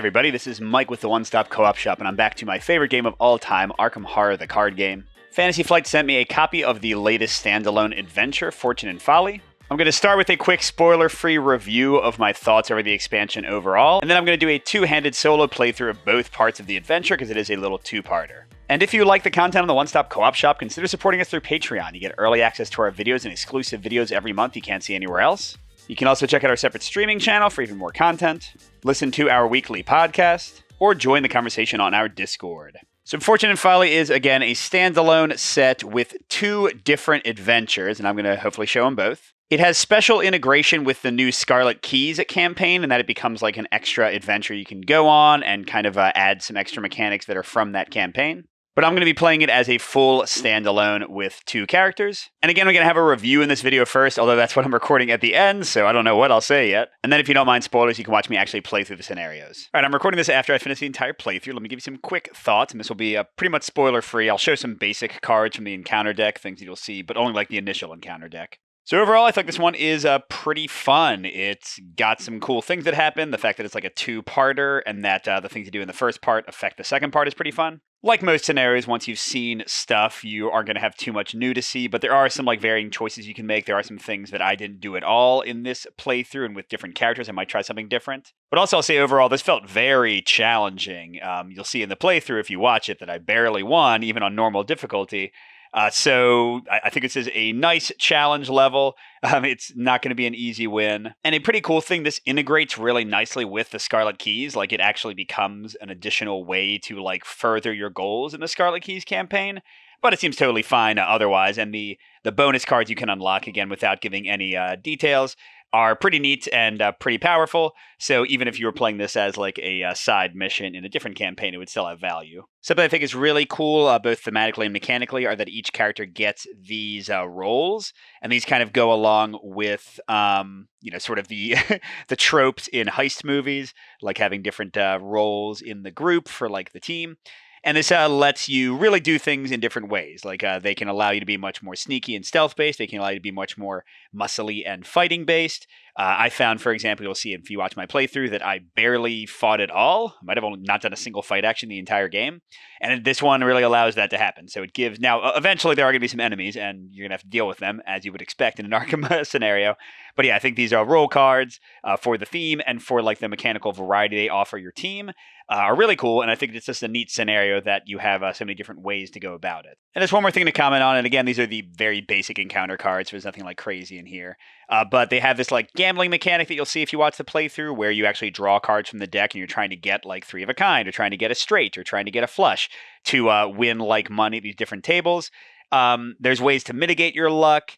everybody, this is Mike with the One Stop Co-op Shop, and I'm back to my favorite game of all time, Arkham Horror, the card game. Fantasy Flight sent me a copy of the latest standalone adventure, Fortune and Folly. I'm going to start with a quick spoiler-free review of my thoughts over the expansion overall, and then I'm going to do a two-handed solo playthrough of both parts of the adventure, because it is a little two-parter. And if you like the content on the One Stop Co-op Shop, consider supporting us through Patreon. You get early access to our videos and exclusive videos every month you can't see anywhere else. You can also check out our separate streaming channel for even more content, listen to our weekly podcast, or join the conversation on our Discord. So Fortune and Folly is, again, a standalone set with two different adventures, and I'm going to hopefully show them both. It has special integration with the new Scarlet Keys campaign, and that it becomes like an extra adventure you can go on and kind of add some extra mechanics that are from that campaign. But I'm going to be playing it as a full standalone with two characters. And again, we're going to have a review in this video first, although that's what I'm recording at the end, so I don't know what I'll say yet. And then if you don't mind spoilers, you can watch me actually play through the scenarios. All right, I'm recording this after I finish the entire playthrough. Let me give you some quick thoughts, and this will be pretty much spoiler-free. I'll show some basic cards from the encounter deck, things that you'll see, but only like the initial encounter deck. So overall, I think this one is pretty fun. It's got some cool things that happen. The fact that it's like a two-parter and that the things you do in the first part affect the second part is pretty fun. Like most scenarios, once you've seen stuff, you aren't going to have too much new to see, but there are some like varying choices you can make. There are some things that I didn't do at all in this playthrough, and with different characters, I might try something different. But also, I'll say overall, this felt very challenging. You'll see in the playthrough, if you watch it, that I barely won, even on normal difficulty. So I think this is a nice challenge level. It's not going to be an easy win. And a pretty cool thing, this integrates really nicely with the Scarlet Keys. Like, it actually becomes an additional way to like further your goals in the Scarlet Keys campaign. But it seems totally fine otherwise. And the bonus cards you can unlock, again, without giving any details, are pretty neat and pretty powerful. So even if you were playing this as like a side mission in a different campaign, it would still have value. Something I think is really cool, both thematically and mechanically, are that each character gets these roles, and these kind of go along with, sort of the the tropes in heist movies, like having different roles in the group for like the team. And this lets you really do things in different ways. Like they can allow you to be much more sneaky and stealth-based. They can allow you to be much more muscly and fighting-based. I found, for example, you'll see if you watch my playthrough, that I barely fought at all. I might have only not done a single fight action the entire game. And this one really allows that to happen. So it gives... Now, eventually there are going to be some enemies, and you're going to have to deal with them, as you would expect in an Arkham scenario. But yeah, I think these are role cards for the theme and for like the mechanical variety they offer your team. Are really cool, and I think it's just a neat scenario that you have so many different ways to go about it. And there's one more thing to comment on, and again, these are the very basic encounter cards, so there's nothing like crazy in here. But they have this like gambling mechanic that you'll see if you watch the playthrough, where you actually draw cards from the deck and you're trying to get like three of a kind, or trying to get a straight, or trying to get a flush to win like money at these different tables. There's ways to mitigate your luck.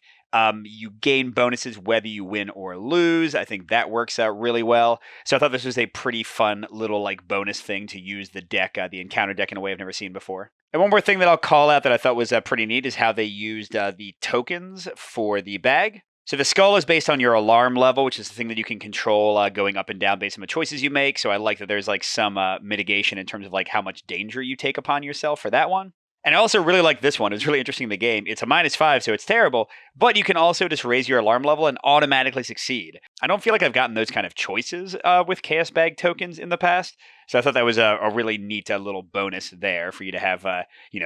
You gain bonuses whether you win or lose. I think that works out really well. So I thought this was a pretty fun little like bonus thing to use the deck, the encounter deck, in a way I've never seen before. And one more thing that I'll call out that I thought was pretty neat is how they used the tokens for the bag. So the skull is based on your alarm level, which is the thing that you can control going up and down based on the choices you make. So I like that there's like some mitigation in terms of like how much danger you take upon yourself for that one. And I also really like this one. It's really interesting in the game. It's a -5, so it's terrible, but you can also just raise your alarm level and automatically succeed. I don't feel like I've gotten those kind of choices with Chaos Bag tokens in the past, so I thought that was a really neat little bonus there for you to have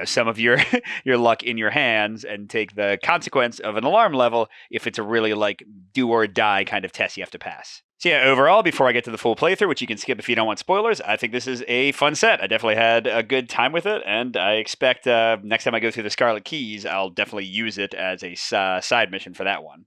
some of your your luck in your hands and take the consequence of an alarm level if it's a really like do or die kind of test you have to pass. So yeah, overall, before I get to the full playthrough, which you can skip if you don't want spoilers, I think this is a fun set. I definitely had a good time with it, and I expect next time I go through the Scarlet Keys, I'll definitely use it as a side mission for that one.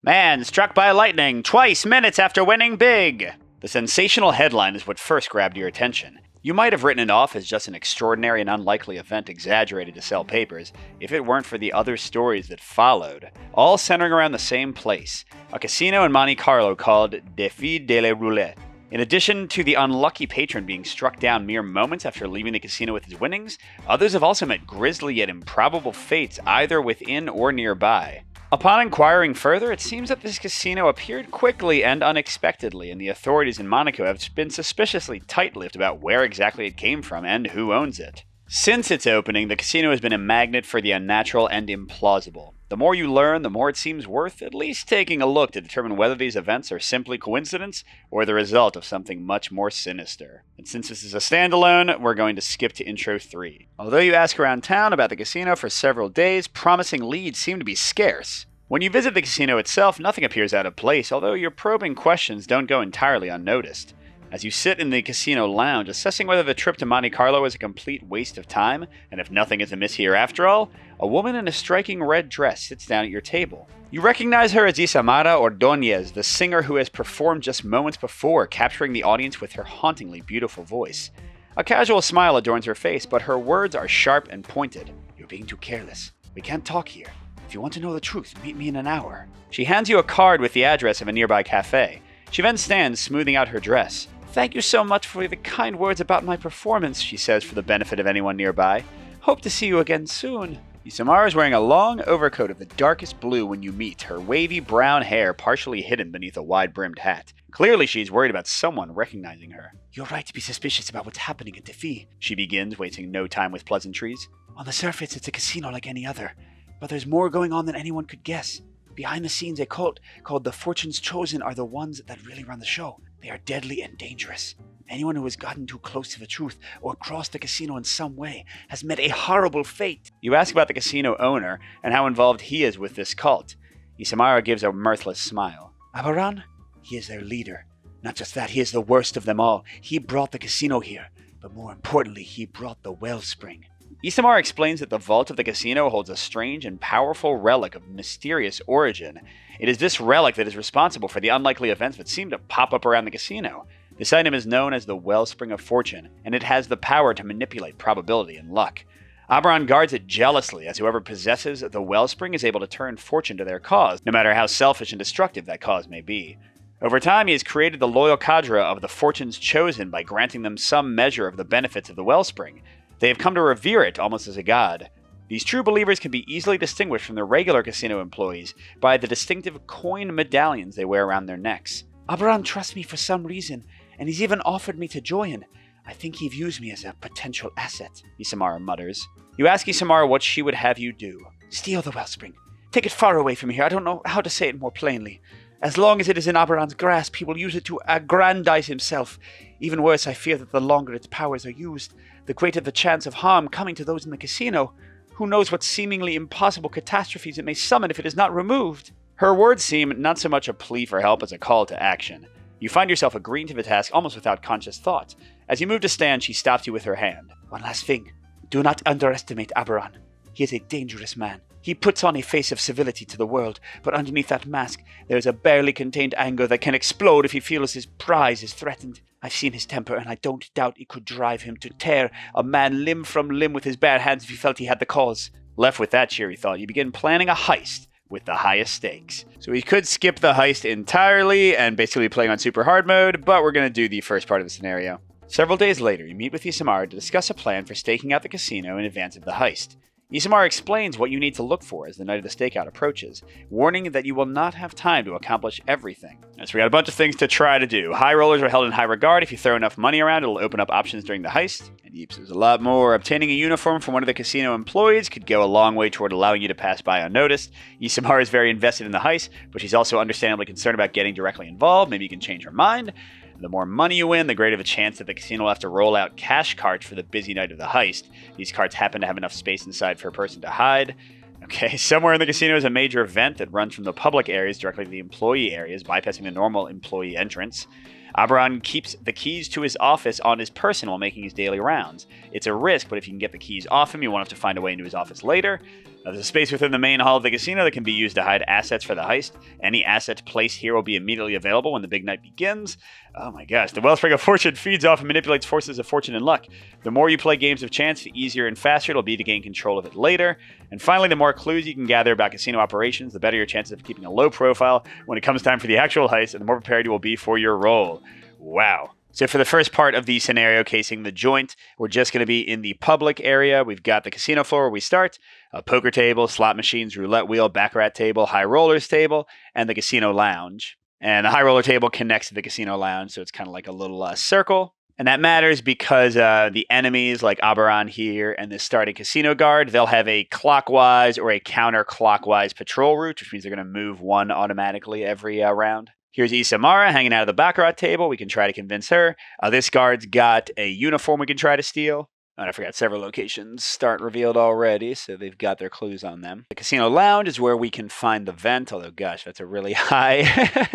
Man struck by lightning twice minutes after winning big! The sensational headline is what first grabbed your attention. You might have written it off as just an extraordinary and unlikely event exaggerated to sell papers if it weren't for the other stories that followed, all centering around the same place, a casino in Monte Carlo called Défi de la Roulette. In addition to the unlucky patron being struck down mere moments after leaving the casino with his winnings, others have also met grisly yet improbable fates either within or nearby. Upon inquiring further, it seems that this casino appeared quickly and unexpectedly, and the authorities in Monaco have been suspiciously tight-lipped about where exactly it came from and who owns it. Since its opening, the casino has been a magnet for the unnatural and implausible. The more you learn, the more it seems worth at least taking a look to determine whether these events are simply coincidence or the result of something much more sinister. And since this is a standalone, we're going to skip to Intro 3. Although you ask around town about the casino for several days, promising leads seem to be scarce. When you visit the casino itself, nothing appears out of place, although your probing questions don't go entirely unnoticed. As you sit in the casino lounge, assessing whether the trip to Monte Carlo is a complete waste of time, and if nothing is amiss here after all, a woman in a striking red dress sits down at your table. You recognize her as Isamara Ordóñez, the singer who has performed just moments before, capturing the audience with her hauntingly beautiful voice. A casual smile adorns her face, but her words are sharp and pointed. "You're being too careless. We can't talk here. If you want to know the truth, meet me in an hour." She hands you a card with the address of a nearby cafe. She then stands, smoothing out her dress. "Thank you so much for the kind words about my performance," she says for the benefit of anyone nearby. "Hope to see you again soon." Isamara is wearing a long overcoat of the darkest blue when you meet, her wavy brown hair partially hidden beneath a wide-brimmed hat. Clearly she's worried about someone recognizing her. "You're right to be suspicious about what's happening at Defi," she begins, wasting no time with pleasantries. "On the surface, it's a casino like any other, but there's more going on than anyone could guess. Behind the scenes, a cult called the Fortune's Chosen are the ones that really run the show. They are deadly and dangerous. Anyone who has gotten too close to the truth or crossed the casino in some way has met a horrible fate." You ask about the casino owner and how involved he is with this cult. Isamara gives a mirthless smile. "Abaran? He is their leader. Not just that, he is the worst of them all. He brought the casino here, but more importantly, he brought the wellspring." Isamara explains that the vault of the casino holds a strange and powerful relic of mysterious origin. It is this relic that is responsible for the unlikely events that seem to pop up around the casino. This item is known as the Wellspring of Fortune, and it has the power to manipulate probability and luck. Abaran guards it jealously, as whoever possesses the Wellspring is able to turn fortune to their cause, no matter how selfish and destructive that cause may be. Over time, he has created the loyal cadre of the Fortune's Chosen by granting them some measure of the benefits of the Wellspring. They have come to revere it almost as a god. These true believers can be easily distinguished from the regular casino employees by the distinctive coin medallions they wear around their necks. "Abaran trusts me for some reason, and he's even offered me to join. I think he views me as a potential asset," Isamara mutters. You ask Isamara what she would have you do. "Steal the wellspring. Take it far away from here. I don't know how to say it more plainly. As long as it is in Abaran's grasp, he will use it to aggrandize himself. Even worse, I fear that the longer its powers are used, the greater the chance of harm coming to those in the casino. Who knows what seemingly impossible catastrophes it may summon if it is not removed?" Her words seem not so much a plea for help as a call to action. You find yourself agreeing to the task almost without conscious thought. As you move to stand, she stops you with her hand. "One last thing. Do not underestimate Abaran. He is a dangerous man. He puts on a face of civility to the world, but underneath that mask, there is a barely contained anger that can explode if he feels his prize is threatened. I've seen his temper, and I don't doubt it could drive him to tear a man limb from limb with his bare hands if he felt he had the cause." Left with that cheery thought, you begin planning a heist with the highest stakes. So we could skip the heist entirely and basically playing on super hard mode, but we're going to do the first part of the scenario. Several days later, you meet with Isamara to discuss a plan for staking out the casino in advance of the heist. Isamara explains what you need to look for as the night of the stakeout approaches, warning that you will not have time to accomplish everything. So we got a bunch of things to try to do. High rollers are held in high regard. If you throw enough money around, it'll open up options during the heist. And Yeeps, there's a lot more. Obtaining a uniform from one of the casino employees could go a long way toward allowing you to pass by unnoticed. Isamara is very invested in the heist, but she's also understandably concerned about getting directly involved. Maybe you can change her mind. The more money you win, the greater the chance that the casino will have to roll out cash carts for the busy night of the heist. These carts happen to have enough space inside for a person to hide. Okay, somewhere in the casino is a major event that runs from the public areas directly to the employee areas, bypassing the normal employee entrance. Abaran keeps the keys to his office on his person while making his daily rounds. It's a risk, but if you can get the keys off him, you won't have to find a way into his office later. There's a space within the main hall of the casino that can be used to hide assets for the heist. Any asset placed here will be immediately available when the big night begins. Oh my gosh, the Wellspring of Fortune feeds off and manipulates forces of fortune and luck. The more you play games of chance, the easier and faster it'll be to gain control of it later. And finally, the more clues you can gather about casino operations, the better your chances of keeping a low profile when it comes time for the actual heist, and the more prepared you will be for your role. Wow. So for the first part of the scenario casing the joint, we're just going to be in the public area. We've got the casino floor where we start, a poker table, slot machines, roulette wheel, baccarat table, high rollers table, and the casino lounge. And the high roller table connects to the casino lounge, so it's kind of like a little circle. And that matters because the enemies like Oberon here and the starting casino guard, they'll have a clockwise or a counterclockwise patrol route, which means they're going to move one automatically every round. Here's Isamara hanging out of the Baccarat table. We can try to convince her. This guard's got a uniform we can try to steal. Oh, and I forgot several locations start revealed already, so they've got their clues on them. The casino lounge is where we can find the vent, although gosh, that's a really high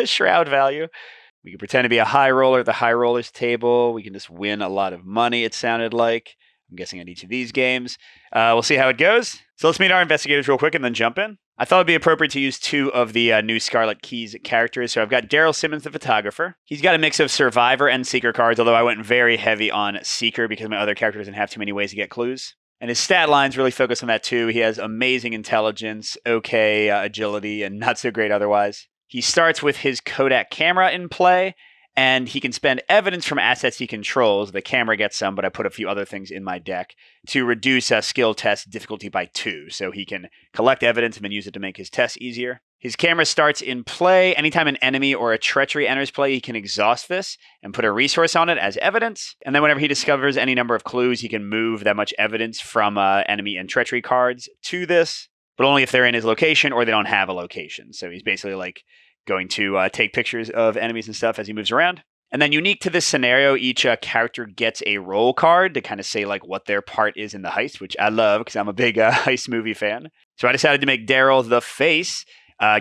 shroud value. We can pretend to be a high roller at the high rollers table. We can just win a lot of money, it sounded like. I'm guessing on each of these games. We'll see how it goes. So let's meet our investigators real quick and then jump in. I thought it'd be appropriate to use two of the new Scarlet Keys characters. So I've got Daryl Simmons, the photographer. He's got a mix of Survivor and Seeker cards, although I went very heavy on Seeker because my other character doesn't have too many ways to get clues. And his stat lines really focus on that too. He has amazing intelligence, okay agility, and not so great otherwise. He starts with his Kodak camera in play, and he can spend evidence from assets he controls. The camera gets some, but I put a few other things in my deck to reduce skill test difficulty by 2. So he can collect evidence and then use it to make his tests easier. His camera starts in play. Anytime an enemy or a treachery enters play, he can exhaust this and put a resource on it as evidence. And then whenever he discovers any number of clues, he can move that much evidence from enemy and treachery cards to this, but only if they're in his location or they don't have a location. So he's basically like going to take pictures of enemies and stuff as he moves around. And then unique to this scenario, each character gets a roll card to kind of say like what their part is in the heist, which I love because I'm a big heist movie fan. So I decided to make Daryl the face.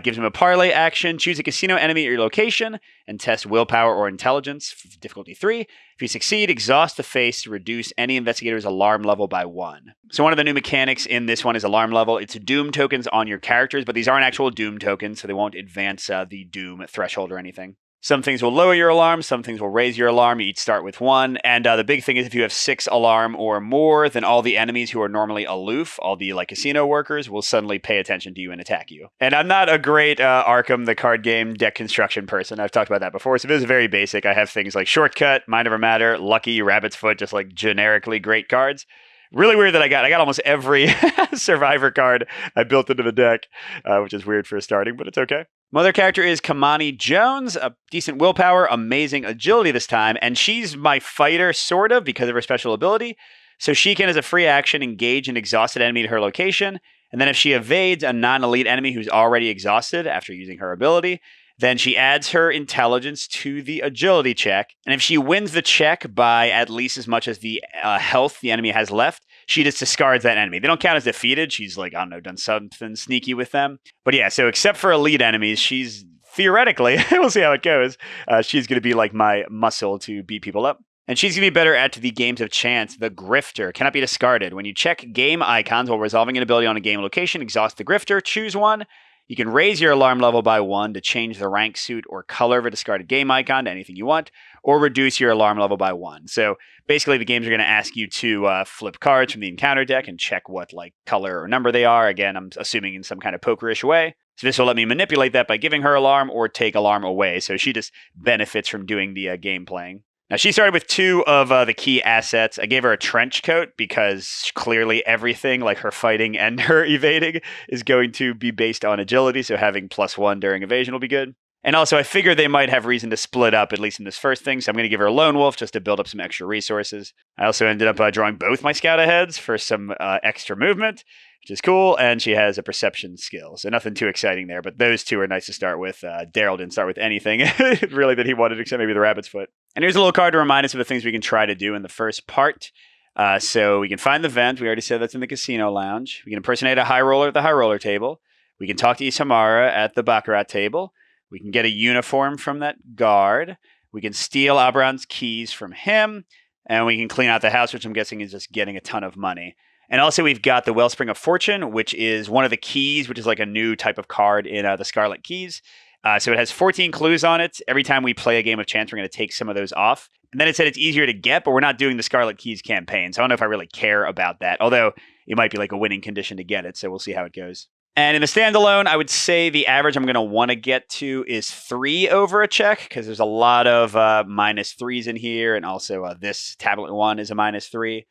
Gives him a parlay action. Choose a casino enemy at your location and test willpower or intelligence, difficulty 3. If you succeed, exhaust the face to reduce any investigator's alarm level by 1. So one of the new mechanics in this one is alarm level. It's Doom tokens on your characters, but these aren't actual Doom tokens, so they won't advance the Doom threshold or anything. Some things will lower your alarm, some things will raise your alarm. You each start with 1. And the big thing is if you have 6 alarm or more, then all the enemies who are normally aloof, all the like casino workers, will suddenly pay attention to you and attack you. And I'm not a great Arkham, the card game, deck construction person. I've talked about that before. So this is very basic. I have things like Shortcut, Mind Over Matter, Lucky, Rabbit's Foot, just like generically great cards. Really weird that I got almost every Survivor card I built into the deck, which is weird for starting, but it's okay. My other character is Kamani Jones, a decent willpower, amazing agility this time, and she's my fighter, sort of, because of her special ability. So she can, as a free action, engage an exhausted enemy to her location, and then if she evades a non-elite enemy who's already exhausted after using her ability, then she adds her intelligence to the agility check, and if she wins the check by at least as much as the health the enemy has left, she just discards that enemy. They don't count as defeated. She's like, I don't know, done something sneaky with them. But yeah, so except for elite enemies, she's theoretically, we'll see how it goes, she's going to be like my muscle to beat people up. And she's going to be better at the games of chance. The Grifter cannot be discarded. When you check game icons while resolving an ability on a game location, exhaust the Grifter, choose one. You can raise your alarm level by 1 to change the rank, suit, or color of a discarded game icon to anything you want, or reduce your alarm level by 1. So basically the games are going to ask you to flip cards from the encounter deck and check what like color or number they are. Again, I'm assuming in some kind of pokerish way. So this will let me manipulate that by giving her alarm or take alarm away. So she just benefits from doing the game playing. Now, she started with 2 of the key assets. I gave her a trench coat because clearly everything, like her fighting and her evading, is going to be based on agility, so having +1 during evasion will be good. And also, I figured they might have reason to split up, at least in this first thing, so I'm going to give her a Lone Wolf just to build up some extra resources. I also ended up drawing both my Scout Aheads for some extra movement, which is cool, and she has a Perception skill, so nothing too exciting there, but those 2 are nice to start with. Daryl didn't start with anything, really, that he wanted, except maybe the Rabbit's Foot. And here's a little card to remind us of the things we can try to do in the first part. So we can find the vent. We already said that's in the casino lounge. We can impersonate a high roller at the high roller table. We can talk to Isamara at the Baccarat table. We can get a uniform from that guard. We can steal Oberon's keys from him. And we can clean out the house, which I'm guessing is just getting a ton of money. And also we've got the Wellspring of Fortune, which is one of the keys, which is like a new type of card in the Scarlet Keys. So it has 14 clues on it. Every time we play a game of chance, we're going to take some of those off. And then it said it's easier to get, but we're not doing the Scarlet Keys campaign. So I don't know if I really care about that, although it might be like a winning condition to get it. So we'll see how it goes. And in the standalone, I would say the average I'm going to want to get to is 3 over a check, because there's a lot of -3s in here. And also this tablet one is a -3.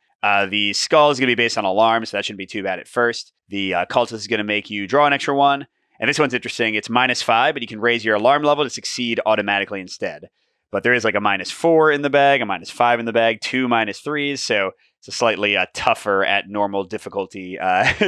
The skull is going to be based on alarm, so that shouldn't be too bad at first. The cultist is going to make you draw an extra 1. And this one's interesting. It's -5, but you can raise your alarm level to succeed automatically instead. But there is like a -4 in the bag, a -5 in the bag, 2 -3s. So it's a slightly tougher at normal difficulty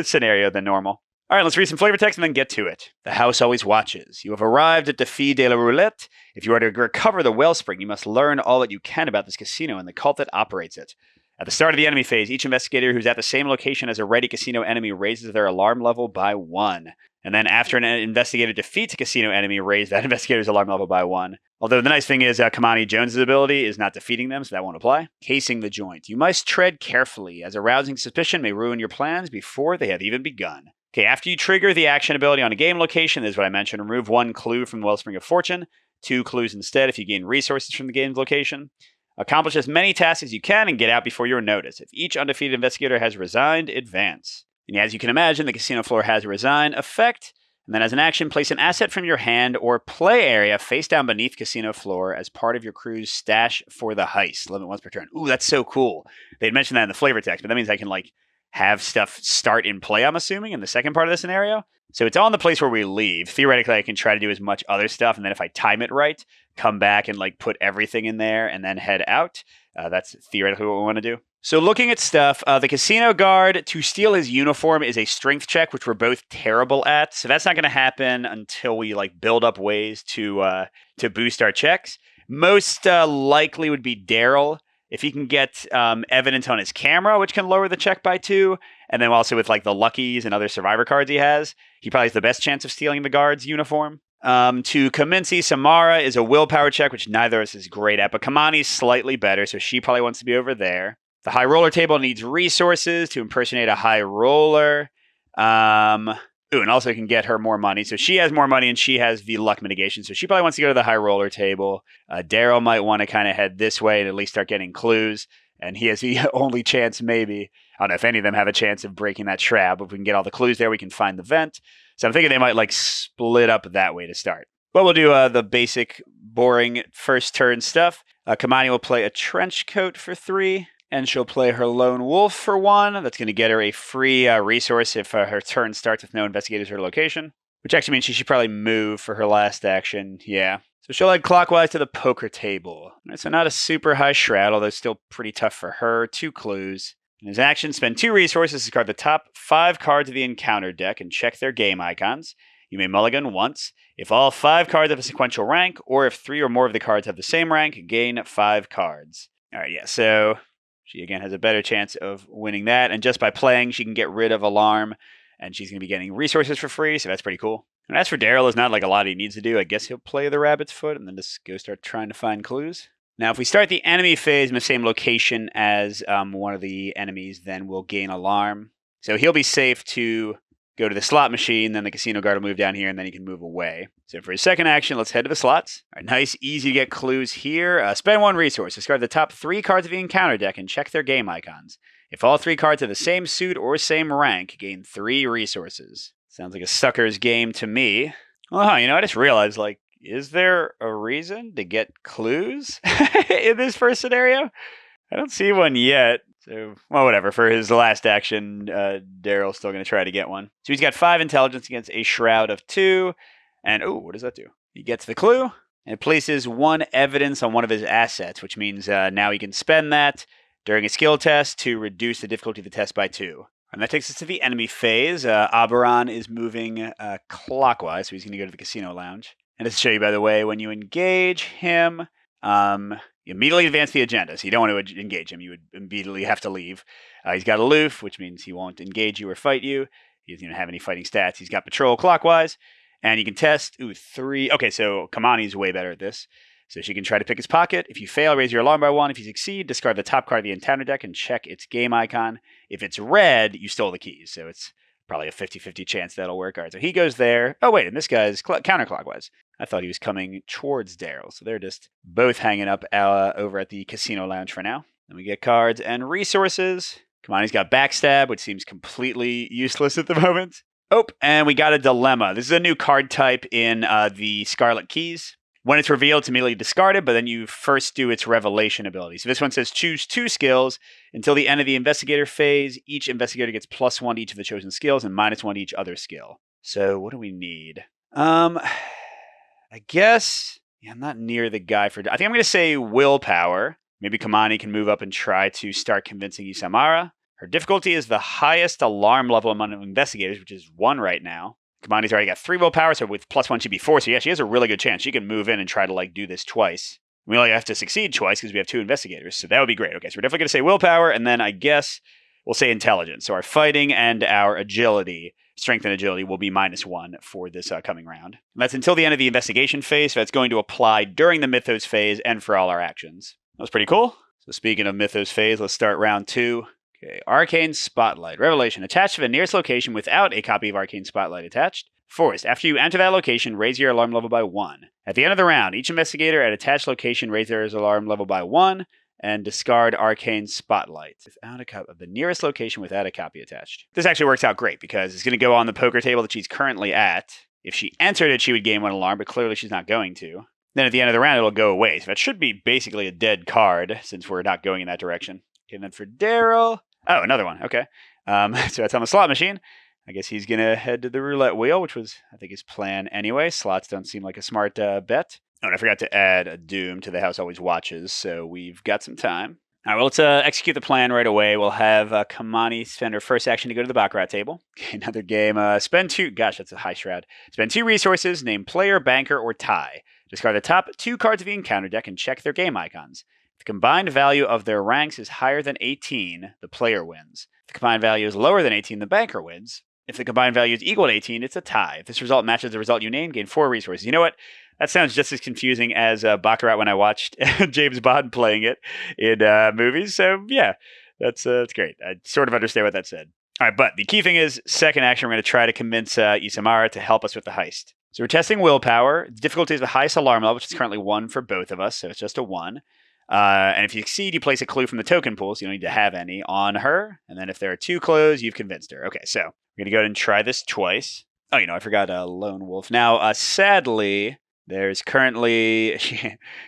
scenario than normal. All right, let's read some flavor text and then get to it. The house always watches. You have arrived at the Fille de la Roulette. If you are to recover the wellspring, you must learn all that you can about this casino and the cult that operates it. At the start of the enemy phase, each investigator who's at the same location as a ready casino enemy raises their alarm level by 1. And then after an investigator defeats a casino enemy, raise that investigator's alarm level by 1. Although the nice thing is Kamani Jones' ability is not defeating them, so that won't apply. Casing the joint. You must tread carefully, as arousing suspicion may ruin your plans before they have even begun. Okay, after you trigger the action ability on a game location, this is what I mentioned, remove 1 clue from the Wellspring of Fortune, 2 clues instead if you gain resources from the game's location. Accomplish as many tasks as you can and get out before you're noticed. If each undefeated investigator has resigned, advance. And as you can imagine, the casino floor has a resign effect. And then as an action, place an asset from your hand or play area face down beneath casino floor as part of your crew's stash for the heist. Limit once per turn. Ooh, that's so cool. They'd mentioned that in the flavor text, but that means I can have stuff start in play, I'm assuming, in the second part of the scenario. So it's on the place where we leave. Theoretically, I can try to do as much other stuff, and then if I time it right, come back and put everything in there and then head out. That's theoretically what we want to do. So looking at stuff, the casino guard, to steal his uniform is a strength check, which we're both terrible at. So that's not going to happen until we build up ways to boost our checks. Most likely would be Daryl. If he can get evidence on his camera, which can lower the check by 2, and then also with the Luckies and other survivor cards he probably has the best chance of stealing the guard's uniform. To Kaminci, Samara is a willpower check, which neither of us is great at, but Kamani's slightly better, so she probably wants to be over there. The high roller table needs resources to impersonate a high roller. And also can get her more money. So she has more money and she has the luck mitigation. So she probably wants to go to the high roller table. Daryl might want to kind of head this way and at least start getting clues. And he has the only chance, maybe. I don't know if any of them have a chance of breaking that trap. If we can get all the clues there, we can find the vent. So I'm thinking they might split up that way to start. But we'll do the basic, boring first turn stuff. Kamani will play a trench coat for 3. And she'll play her lone wolf for 1. That's going to get her a free resource if her turn starts with no investigators or location. Which actually means she should probably move for her last action. Yeah. So she'll head clockwise to the poker table. Right, so not a super high shroud, although still pretty tough for her. 2 clues. In his action, spend 2 resources to discard the top 5 cards of the encounter deck and check their game icons. You may mulligan once. If all 5 cards have a sequential rank, or if 3 or more of the cards have the same rank, gain 5 cards. All right, yeah, so she, again, has a better chance of winning that. And just by playing, she can get rid of Alarm. And she's going to be getting resources for free, so that's pretty cool. And as for Daryl, there's not a lot he needs to do. I guess he'll play the rabbit's foot and then just go start trying to find clues. Now, if we start the enemy phase in the same location as one of the enemies, then we'll gain Alarm. So he'll be safe to go to the slot machine, then the casino guard will move down here, and then he can move away. So for his second action, let's head to the slots. All right, nice, easy to get clues here. Spend 1 resource. Discard the top 3 cards of the encounter deck and check their game icons. If all 3 cards have the same suit or same rank, gain 3 resources. Sounds like a sucker's game to me. Well, I just realized, is there a reason to get clues in this first scenario? I don't see one yet. So, well, whatever. For his last action, Daryl's still going to try to get one. So he's got 5 intelligence against a shroud of 2. And, what does that do? He gets the clue and places 1 evidence on one of his assets, which means now he can spend that during a skill test to reduce the difficulty of the test by 2. And that takes us to the enemy phase. Aberon is moving clockwise, so he's going to go to the casino lounge. And to show you, by the way, when you engage him, you immediately advance the agenda. So you don't want to engage him. You would immediately have to leave. He's got aloof, which means he won't engage you or fight you. He doesn't even have any fighting stats. He's got patrol clockwise. And you can test, 3. Okay, so Kamani's way better at this. So she can try to pick his pocket. If you fail, raise your alarm by 1. If you succeed, discard the top card of the encounter deck and check its game icon. If it's red, you stole the keys. So it's probably a 50-50 chance that'll work. All right, so he goes there. Oh, wait, and this guy's counterclockwise. I thought he was coming towards Daryl. So they're just both hanging up over at the casino lounge for now. Then we get cards and resources. Kamani's got backstab, which seems completely useless at the moment. Oh, and we got a dilemma. This is a new card type in the Scarlet Keys. When it's revealed, it's immediately discarded, but then you first do its revelation ability. So this one says choose 2 skills. Until the end of the investigator phase, each investigator gets +1 to each of the chosen skills and -1 to each other skill. So what do we need? I guess, Yeah, I'm not near the guy for... I think I'm going to say willpower. Maybe Kamani can move up and try to start convincing Isamara. Her difficulty is the highest alarm level among investigators, which is 1 right now. Kamani's already got 3 willpower, so with +1 she'd be 4. So yeah, she has a really good chance. She can move in and try to like do this twice. We only have to succeed twice because we have 2 investigators, so that would be great. Okay, so we're definitely going to say willpower, and then I guess we'll say intelligence. So our fighting and our agility, strength and agility, will be -1 for this coming round. And that's until the end of the investigation phase, so that's going to apply during the Mythos phase and for all our actions. That was pretty cool. So speaking of Mythos phase, let's start round 2. Okay, Arcane Spotlight. Revelation. Attached to the nearest location without a copy of Arcane Spotlight attached. Forest. After you enter that location, raise your alarm level by 1. At the end of the round, each investigator at attached location raise their alarm level by 1 and discard Arcane Spotlight without a copy of the nearest location without a copy attached. This actually works out great because it's going to go on the poker table that she's currently at. If she entered it, she would gain 1 alarm, but clearly she's not going to. Then at the end of the round, it'll go away. So that should be basically a dead card since we're not going in that direction. Okay, and then for Daryl... Oh, another one. Okay. So that's on the slot machine. I guess he's going to head to the roulette wheel, which was, I think, his plan anyway. Slots don't seem like a smart bet. Oh, and I forgot to add a doom to the house always watches, so we've got some time. All right, well, let's execute the plan right away. We'll have Kamani spend her first action to go to the Baccarat table. Okay, another game. Spend 2... Gosh, that's a high shroud. Spend 2 resources, name player, banker, or tie. Discard the top 2 cards of the encounter deck and check their game icons. If the combined value of their ranks is higher than 18, the player wins. If the combined value is lower than 18, the banker wins. If the combined value is equal to 18, it's a tie. If this result matches the result you named, gain 4 resources. You know what? That sounds just as confusing as Baccarat when I watched James Bond playing it in movies. So, yeah, that's great. I sort of understand what that said. All right, but the key thing is, second action, we're going to try to convince Isamara to help us with the heist. So we're testing willpower. The difficulty is the highest alarm level, which is currently 1 for both of us, so it's just a 1. And if you succeed, you place a clue from the token pool, so you don't need to have any, on her. And then if there are 2 clues, you've convinced her. Okay, so we're going to go ahead and try this twice. Oh, I forgot Lone Wolf. Now, sadly, there's currently...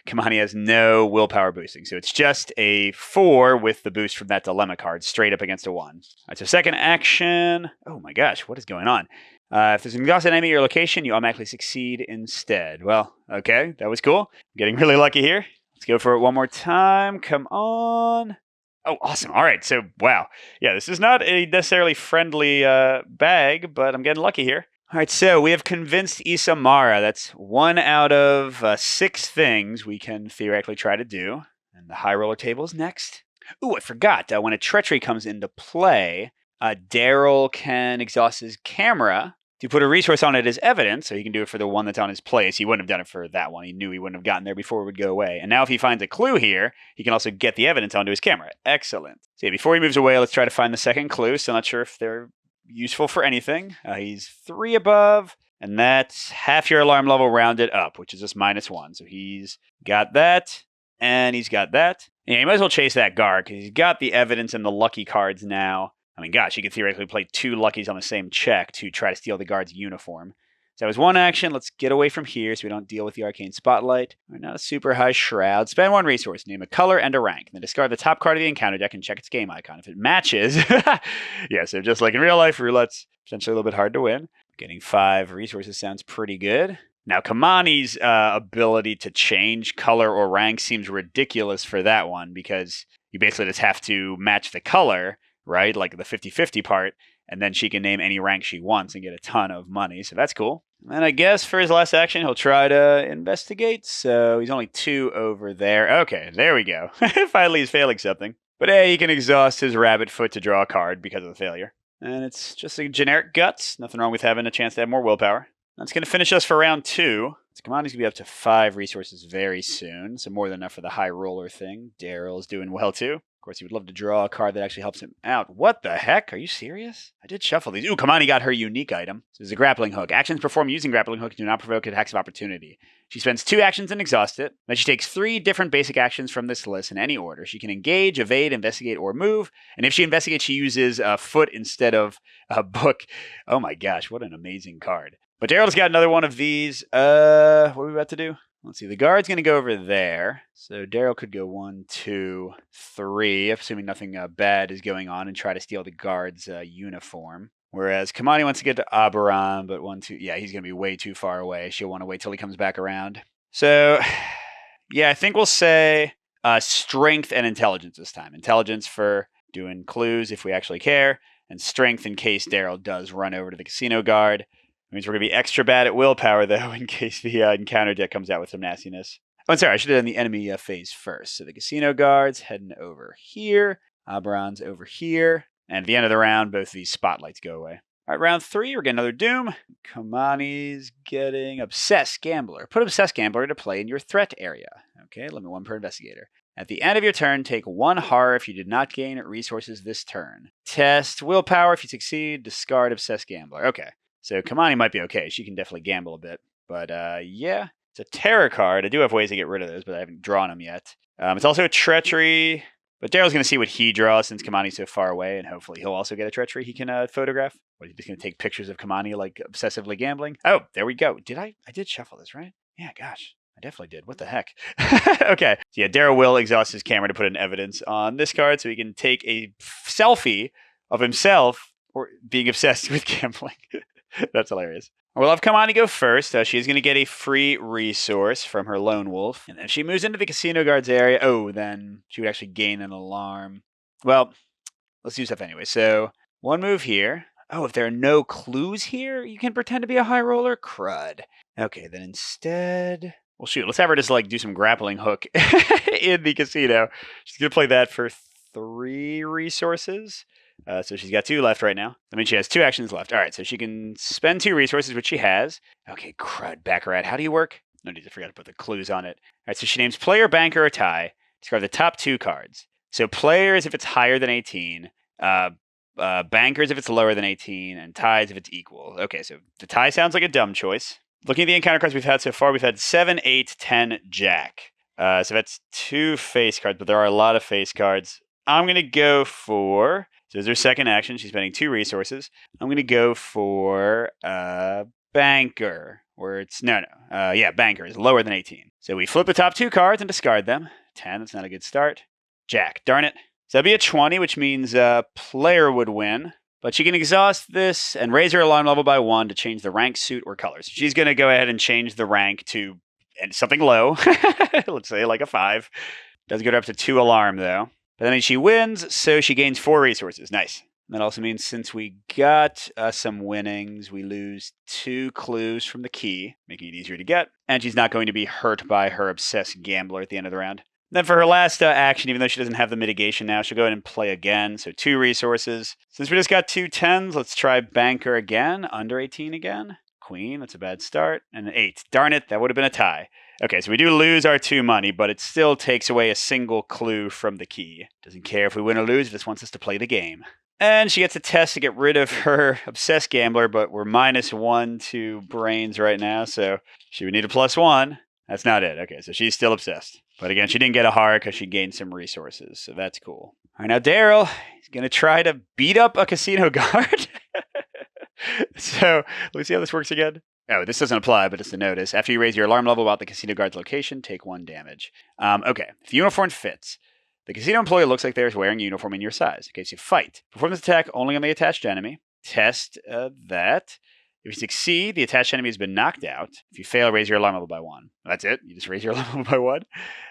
Kamani has no willpower boosting, so it's just a 4 with the boost from that dilemma card, straight up against a 1. All right, so second action... Oh my gosh, what is going on? If there's an exhausted enemy at your location, you automatically succeed instead. Well, okay, that was cool. I'm getting really lucky here. Let's go for it one more time. Come on. Oh, awesome. All right. So, wow. Yeah, this is not a necessarily friendly bag, but I'm getting lucky here. All right. So we have convinced Isamara. That's 1 out of 6 things we can theoretically try to do. And the high roller table is next. Ooh, I forgot. When a treachery comes into play, Daryl can exhaust his camera to put a resource on it as evidence, so he can do it for the one that's on his place. He wouldn't have done it for that one. He knew he wouldn't have gotten there before it would go away. And now if he finds a clue here, he can also get the evidence onto his camera. Excellent. So yeah, before he moves away, let's try to find the second clue. Still not sure if they're useful for anything. He's 3 above, and that's half your alarm level rounded up, which is just -1. So he's got that, and he's got that. And yeah, you might as well chase that guard, because he's got the evidence and the lucky cards now. I mean, gosh, you could theoretically play 2 luckies on the same check to try to steal the guard's uniform. So that was 1 action. Let's get away from here so we don't deal with the Arcane Spotlight. We're not a super high shroud. Spend 1 resource. Name a color and a rank. Then discard the top card of the encounter deck and check its game icon. If it matches... yeah, so just like in real life, roulette's potentially a little bit hard to win. Getting 5 resources sounds pretty good. Now, Kamani's ability to change color or rank seems ridiculous for that one because you basically just have to match the color, right? Like the 50-50 part, and then she can name any rank she wants and get a ton of money. So that's cool. And then I guess for his last action, he'll try to investigate. So he's only 2 over there. Okay, there we go. Finally, he's failing something. But hey, he can exhaust his rabbit foot to draw a card because of the failure. And it's just a generic guts. Nothing wrong with having a chance to have more willpower. That's going to finish us for round 2. So Kamani's going to be up to 5 resources very soon. So more than enough for the high roller thing. Daryl's doing well too. Of course, he would love to draw a card that actually helps him out. What the heck? Are you serious? I did shuffle these. Ooh, Kamani got her unique item. So there's a grappling hook. Actions performed using grappling hook do not provoke attacks of opportunity. She spends 2 actions and exhausts it. Then she takes 3 different basic actions from this list in any order. She can engage, evade, investigate, or move. And if she investigates, she uses a foot instead of a book. Oh my gosh, what an amazing card. But Daryl's got another one of these. What are we about to do? Let's see. The guard's going to go over there. So Daryl could go 1, 2, 3, assuming nothing bad is going on, and try to steal the guard's uniform. Whereas Kamani wants to get to Aberon, but 1, 2... Yeah, he's going to be way too far away. She'll want to wait till he comes back around. So, yeah, I think we'll say strength and intelligence this time. Intelligence for doing clues if we actually care, and strength in case Daryl does run over to the casino guard. It means we're going to be extra bad at willpower, though, in case the encounter deck comes out with some nastiness. Oh, I'm sorry, I should have done the enemy phase first. So the casino guard's heading over here. Oberon's over here. And at the end of the round, both these spotlights go away. All right, round 3, we're getting another Doom. Kamani's getting Obsessed Gambler. Put Obsessed Gambler to play in your threat area. Okay, limit 1 per investigator. At the end of your turn, take 1 horror if you did not gain resources this turn. Test willpower. If you succeed, discard Obsessed Gambler. Okay, so Kamani might be okay. She can definitely gamble a bit. But yeah, it's a terror card. I do have ways to get rid of those, but I haven't drawn them yet. It's also a treachery. But Daryl's going to see what he draws since Kamani's so far away, and hopefully he'll also get a treachery he can photograph. What, he's just going to take pictures of Kamani, like, obsessively gambling? Oh, there we go. I did shuffle this, right? Yeah, gosh. I definitely did. What the heck? Okay. So yeah, Daryl will exhaust his camera to put in evidence on this card so he can take a selfie of himself or being obsessed with gambling. That's hilarious. We'll have Kamani go first. She's going to get a free resource from her lone wolf. And if she moves into the casino guard's area, then she would actually gain an alarm. Well, let's do stuff anyway. So 1 move here. Oh, if there are no clues here, you can pretend to be a high roller? Crud. Okay, then instead... Well, shoot, let's have her just, do some grappling hook in the casino. She's going to play that for 3 resources. So she's got 2 left right now. I mean, she has 2 actions left. All right, so she can spend 2 resources, which she has. Okay, crud, Baccarat. How do you work? No need to forget to put the clues on it. All right, so she names player, banker, or tie. Discard the top 2 cards. So players if it's higher than 18, bankers if it's lower than 18, and ties if it's equal. Okay, so the tie sounds like a dumb choice. Looking at the encounter cards we've had so far, we've had 7, 8, 10, Jack. So that's 2 face cards, but there are a lot of face cards. I'm going to go for... So as her second action, she's spending 2 resources. I'm going to go for Banker, where it's... Yeah, Banker is lower than 18. So we flip the top 2 cards and discard them. 10, that's not a good start. Jack, darn it. So that'd be a 20, which means player would win. But she can exhaust this and raise her alarm level by 1 to change the rank, suit, or color. So she's going to go ahead and change the rank to something low. Let's say like a 5. Does get her up to 2 alarm, though. But that means she wins, so she gains 4 resources. Nice. That also means since we got some winnings, we lose 2 clues from the key, making it easier to get. And she's not going to be hurt by her Obsessed Gambler at the end of the round. Then for her last action, even though she doesn't have the mitigation now, she'll go ahead and play again. So 2 resources. Since we just got 2 10s, let's try Banker again. Under 18 again. Queen, that's a bad start. And an 8. Darn it, that would have been a tie. Okay, so we do lose our 2 money, but it still takes away a single clue from the key. Doesn't care if we win or lose, it just wants us to play the game. And she gets a test to get rid of her Obsessed Gambler, but we're -1 to brains right now, so she would need a +1. That's not it. Okay, so she's still obsessed. But again, she didn't get a heart because she gained some resources, so that's cool. All right, now Daryl, he's going to try to beat up a casino guard. So let me see how this works again. Oh, this doesn't apply, but it's a notice. After you raise your alarm level about the casino guard's location, take 1 damage. Okay, if the uniform fits, the casino employee looks like they're wearing a uniform in your size. Okay, so you fight. Perform this attack only on the attached enemy. Test that. If you succeed, the attached enemy has been knocked out. If you fail, raise your alarm level by 1. That's it. You just raise your alarm level by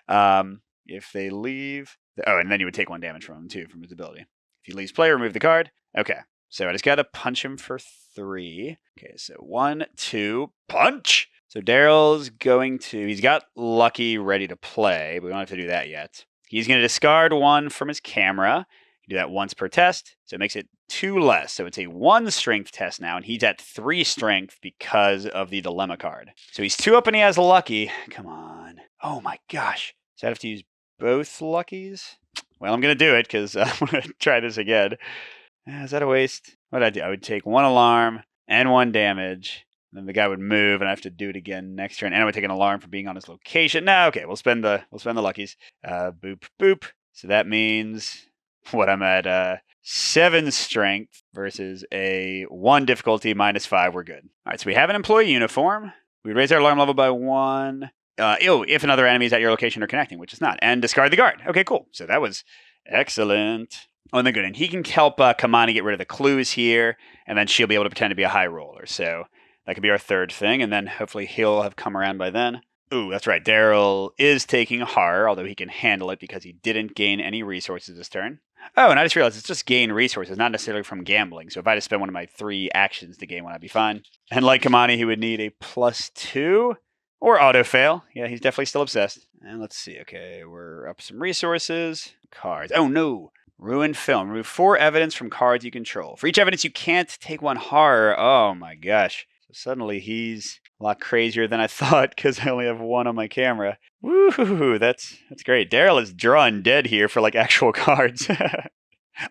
1. If they leave... and then you would take 1 damage from him, too, from his ability. If he leaves play, remove the card. Okay, so I just got to punch him for 3. Okay, so 1, 2, punch! So Daryl's going to... He's got Lucky ready to play, but we don't have to do that yet. He's going to discard 1 from his camera. You do that once per test, so it makes it 2 less. So it's a 1 strength test now, and he's at 3 strength because of the dilemma card. So he's 2 up and he has Lucky. Come on. Oh my gosh. So I have to use both Luckies? Well, I'm going to do it because I'm going to try this again. Is that a waste? What would I do? I would take 1 alarm and 1 damage. Then the guy would move, and I have to do it again next turn. And I would take an alarm for being on his location. No, okay, we'll spend the Luckies. Boop, boop. So that means... What I'm at 7 strength versus a 1 difficulty -5. We're good. All right, so we have an employee uniform. We raise our alarm level by 1. If another enemy is at your location or connecting, which is not, and discard the guard. Okay, cool. So that was excellent. Oh, and then good. And he can help Kamani get rid of the clues here, and then she'll be able to pretend to be a high roller. So that could be our 3rd thing, and then hopefully he'll have come around by then. Ooh, that's right. Daryl is taking horror, although he can handle it because he didn't gain any resources this turn. Oh, and I just realized it's just gain resources, not necessarily from gambling. So if I just spend one of my 3 actions to gain one, I'd be fine. And like Kamani, he would need a +2 or auto fail. Yeah, he's definitely still obsessed. And let's see. Okay, we're up some resources. Cards. Oh no. Ruined film. Remove 4 evidence from cards you control. For each evidence, you can't take 1 horror. Oh my gosh. So suddenly he's a lot crazier than I thought because I only have 1 on my camera. Woohoo, that's great. Daryl is drawn dead here for like actual cards.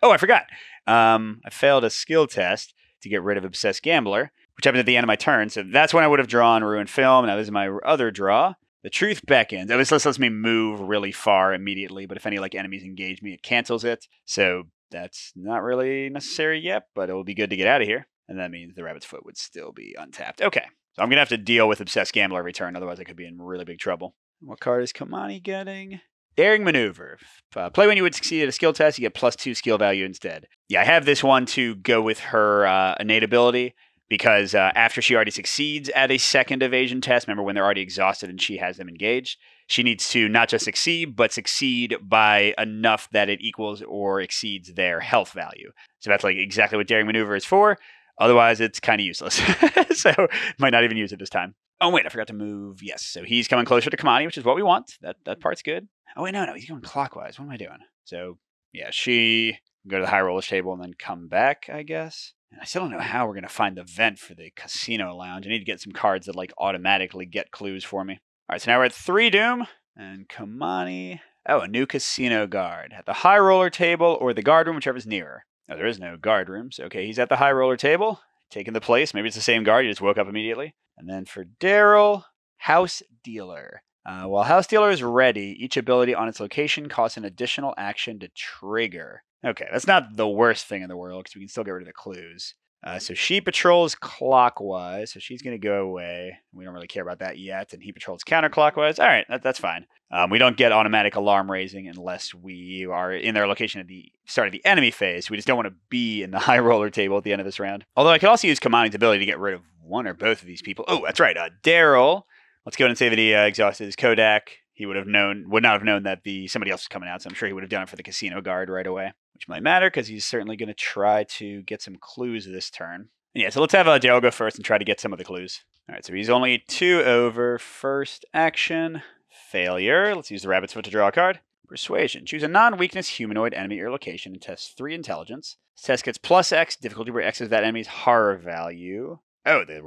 Oh, I forgot. I failed a skill test to get rid of Obsessed Gambler, which happened at the end of my turn. So that's when I would have drawn Ruined Film. Now this is my other draw. The Truth Beckons. This lets me move really far immediately, but if any like enemies engage me, it cancels it. So that's not really necessary yet, but it will be good to get out of here. And that means the Rabbit's Foot would still be untapped. Okay, so I'm going to have to deal with Obsessed Gambler every turn, otherwise I could be in really big trouble. What card is Kamani getting? Daring Maneuver. Play when you would succeed at a skill test, you get +2 skill value instead. Yeah, I have this one to go with her innate ability. Because after she already succeeds at a second evasion test, remember when they're already exhausted and she has them engaged, she needs to not just succeed, but succeed by enough that it equals or exceeds their health value. So that's like exactly what Daring Maneuver is for. Otherwise, it's kind of useless. So might not even use it this time. Oh, wait, I forgot to move. Yes, so he's coming closer to Kamani, which is what we want. That part's good. Oh, wait, no, he's going clockwise. What am I doing? So, yeah, she can go to the high rollers table and then come back, I guess. I still don't know how we're going to find the vent for the casino lounge. I need to get some cards that like automatically get clues for me. All right, so now we're at 3 Doom. And Kamani. Oh, a new casino guard. At the high roller table or the guard room, whichever's nearer. Oh, there is no guard room. So, okay, he's at the high roller table, taking the place. Maybe it's the same guard. He just woke up immediately. And then for Daryl, House Dealer. While House Dealer is ready, each ability on its location costs an additional action to trigger. Okay, that's not the worst thing in the world because we can still get rid of the clues. So she patrols clockwise, so she's going to go away. We don't really care about that yet. And he patrols counterclockwise. All right, that's fine. We don't get automatic alarm raising unless we are in their location at the start of the enemy phase. We just don't want to be in the high roller table at the end of this round. Although I could also use Kamani's ability to get rid of one or both of these people. Oh, that's right. Daryl. Let's go ahead and say that he exhausted his Kodak. He would not have known that somebody else was coming out, so I'm sure he would have done it for the casino guard right away, which might matter because he's certainly going to try to get some clues this turn. And yeah, so let's have Daryl go first and try to get some of the clues. All right, so he's only 2 over. First action, failure. Let's use the Rabbit's Foot to draw a card. Persuasion. Choose a non-weakness humanoid enemy at your location and test 3 intelligence. This test gets +X, difficulty where X is that enemy's horror value. Oh, the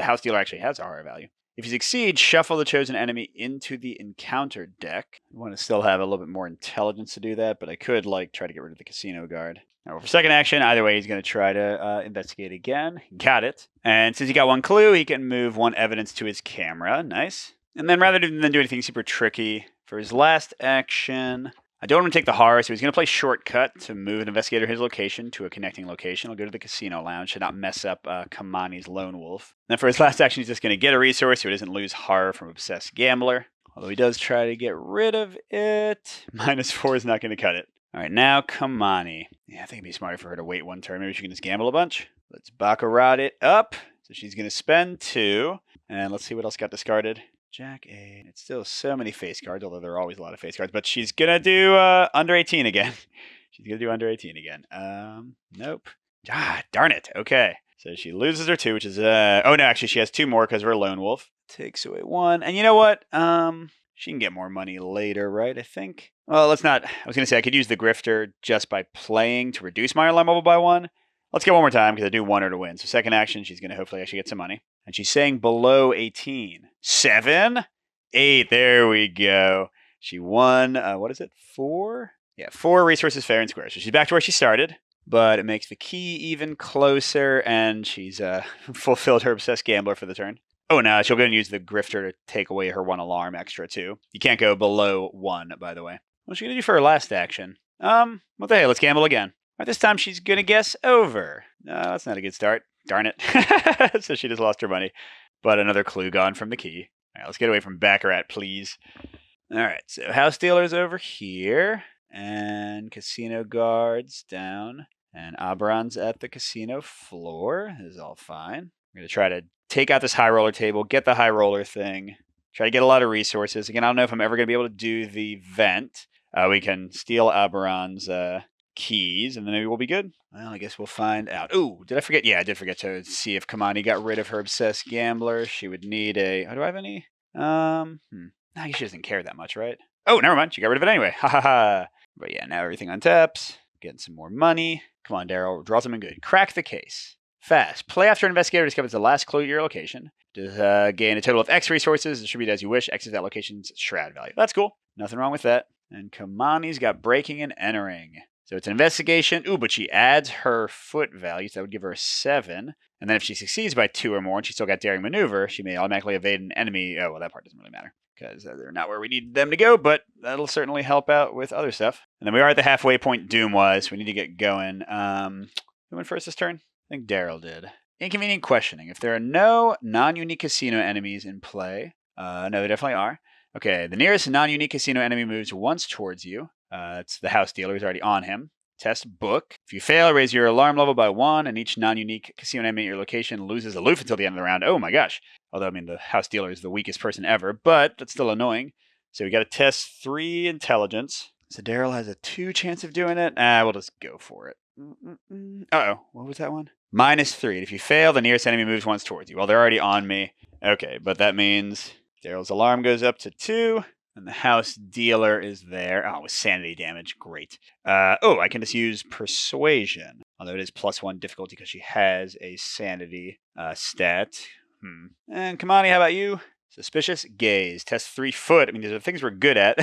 house dealer actually has a horror value. If you succeed, shuffle the chosen enemy into the encounter deck. I want to still have a little bit more intelligence to do that, but I could try to get rid of the casino guard. Now, for second action, either way, he's going to try to investigate again. Got it. And since he got 1 clue, he can move 1 evidence to his camera. Nice. And then rather than do anything super tricky, for his last action, I don't want to take the horror, so he's going to play shortcut to move an investigator his location to a connecting location. I'll go to the casino lounge to not mess up Kamani's Lone Wolf. Then for his last action, he's just going to get a resource so he doesn't lose horror from Obsessed Gambler. Although he does try to get rid of it. -4 is not going to cut it. All right, now Kamani. Yeah, I think it'd be smarter for her to wait 1 turn. Maybe she can just gamble a bunch. Let's baccarat it up. So she's going to spend 2. And let's see what else got discarded. Jack 8. It's still so many face cards, although there are always a lot of face cards. But she's going to do under 18 again. She's going to do under 18 again. Nope. Ah, darn it. Okay. So she loses her 2, which is... oh, no, actually, she has 2 more because we're a Lone Wolf. Takes away 1. And you know what? She can get more money later, right? I think. Well, let's not... I was going to say I could use the Grifter just by playing to reduce my alarm level by 1. Let's get one more time because I do want her to win. So second action, she's going to hopefully actually get some money. And she's saying below 18. 7? 8. There we go. She won, what is it? 4? Yeah, 4 resources fair and square. So she's back to where she started. But it makes the key even closer. And she's fulfilled her Obsessed Gambler for the turn. Oh, no, she'll go and use the Grifter to take away her 1 alarm extra, too. You can't go below 1, by the way. What's she going to do for her last action? What the hell? Let's gamble again. All right, this time she's going to guess over. No, that's not a good start. Darn it. So she just lost her money. But another clue gone from the key. All right, let's get away from Baccarat, please. All right, so House Dealer's over here. And Casino Guard's down. And Oberon's at the casino floor. This is all fine. I'm going to try to take out this high roller table, get the high roller thing, Try to get a lot of resources. Again, I don't know if I'm ever going to be able to do the vent. We can steal Oberon's keys, and then maybe we'll be good. Well, I guess we'll find out. Ooh, did I forget? Yeah, I did forget to see if Kamani got rid of her obsessed gambler. She would need a... Oh, do I have any? No, she doesn't care that much, right? Oh, never mind. She got rid of it anyway. Ha ha ha. But yeah, now everything untaps. Getting some more money. Come on, Daryl. Draw something good. Crack the case. Fast. Play after an investigator discovers the last clue at your location. Gain a total of X resources. Distribute as you wish. X is that location's shroud value. That's cool. Nothing wrong with that. And Kamani's got breaking and entering. So it's an investigation. Ooh, but she adds her foot value, so that would give her a 7. And then if she succeeds by 2 or more, and she's still got daring maneuver, she may automatically evade an enemy. Oh, well, that part doesn't really matter, because they're not where we need them to go, but that'll certainly help out with other stuff. And then we are at the halfway point Doom-wise, so we need to get going. Who went first this turn? I think Daryl did. Inconvenient questioning. If there are no non-unique casino enemies in play, no, there definitely are. Okay, the nearest non-unique casino enemy moves once towards you. It's the house dealer who's already on him. Test book. If you fail, raise your alarm level by 1, and each non-unique casino enemy at your location loses aloof until the end of the round. Oh my gosh. Although, I mean, the house dealer is the weakest person ever, but that's still annoying. So we got to test 3 intelligence. So Daryl has a 2 chance of doing it. We'll just go for it. Uh-oh. What was that one? -3. If you fail, the nearest enemy moves once towards you. Well, they're already on me. Okay, but that means Daryl's alarm goes up to 2. And the house dealer is there. Oh, with sanity damage. Great. I can just use persuasion. Although it is +1 difficulty because she has a sanity stat. And Kamani, how about you? Suspicious gaze. Test 3 foot. I mean, these are things we're good at.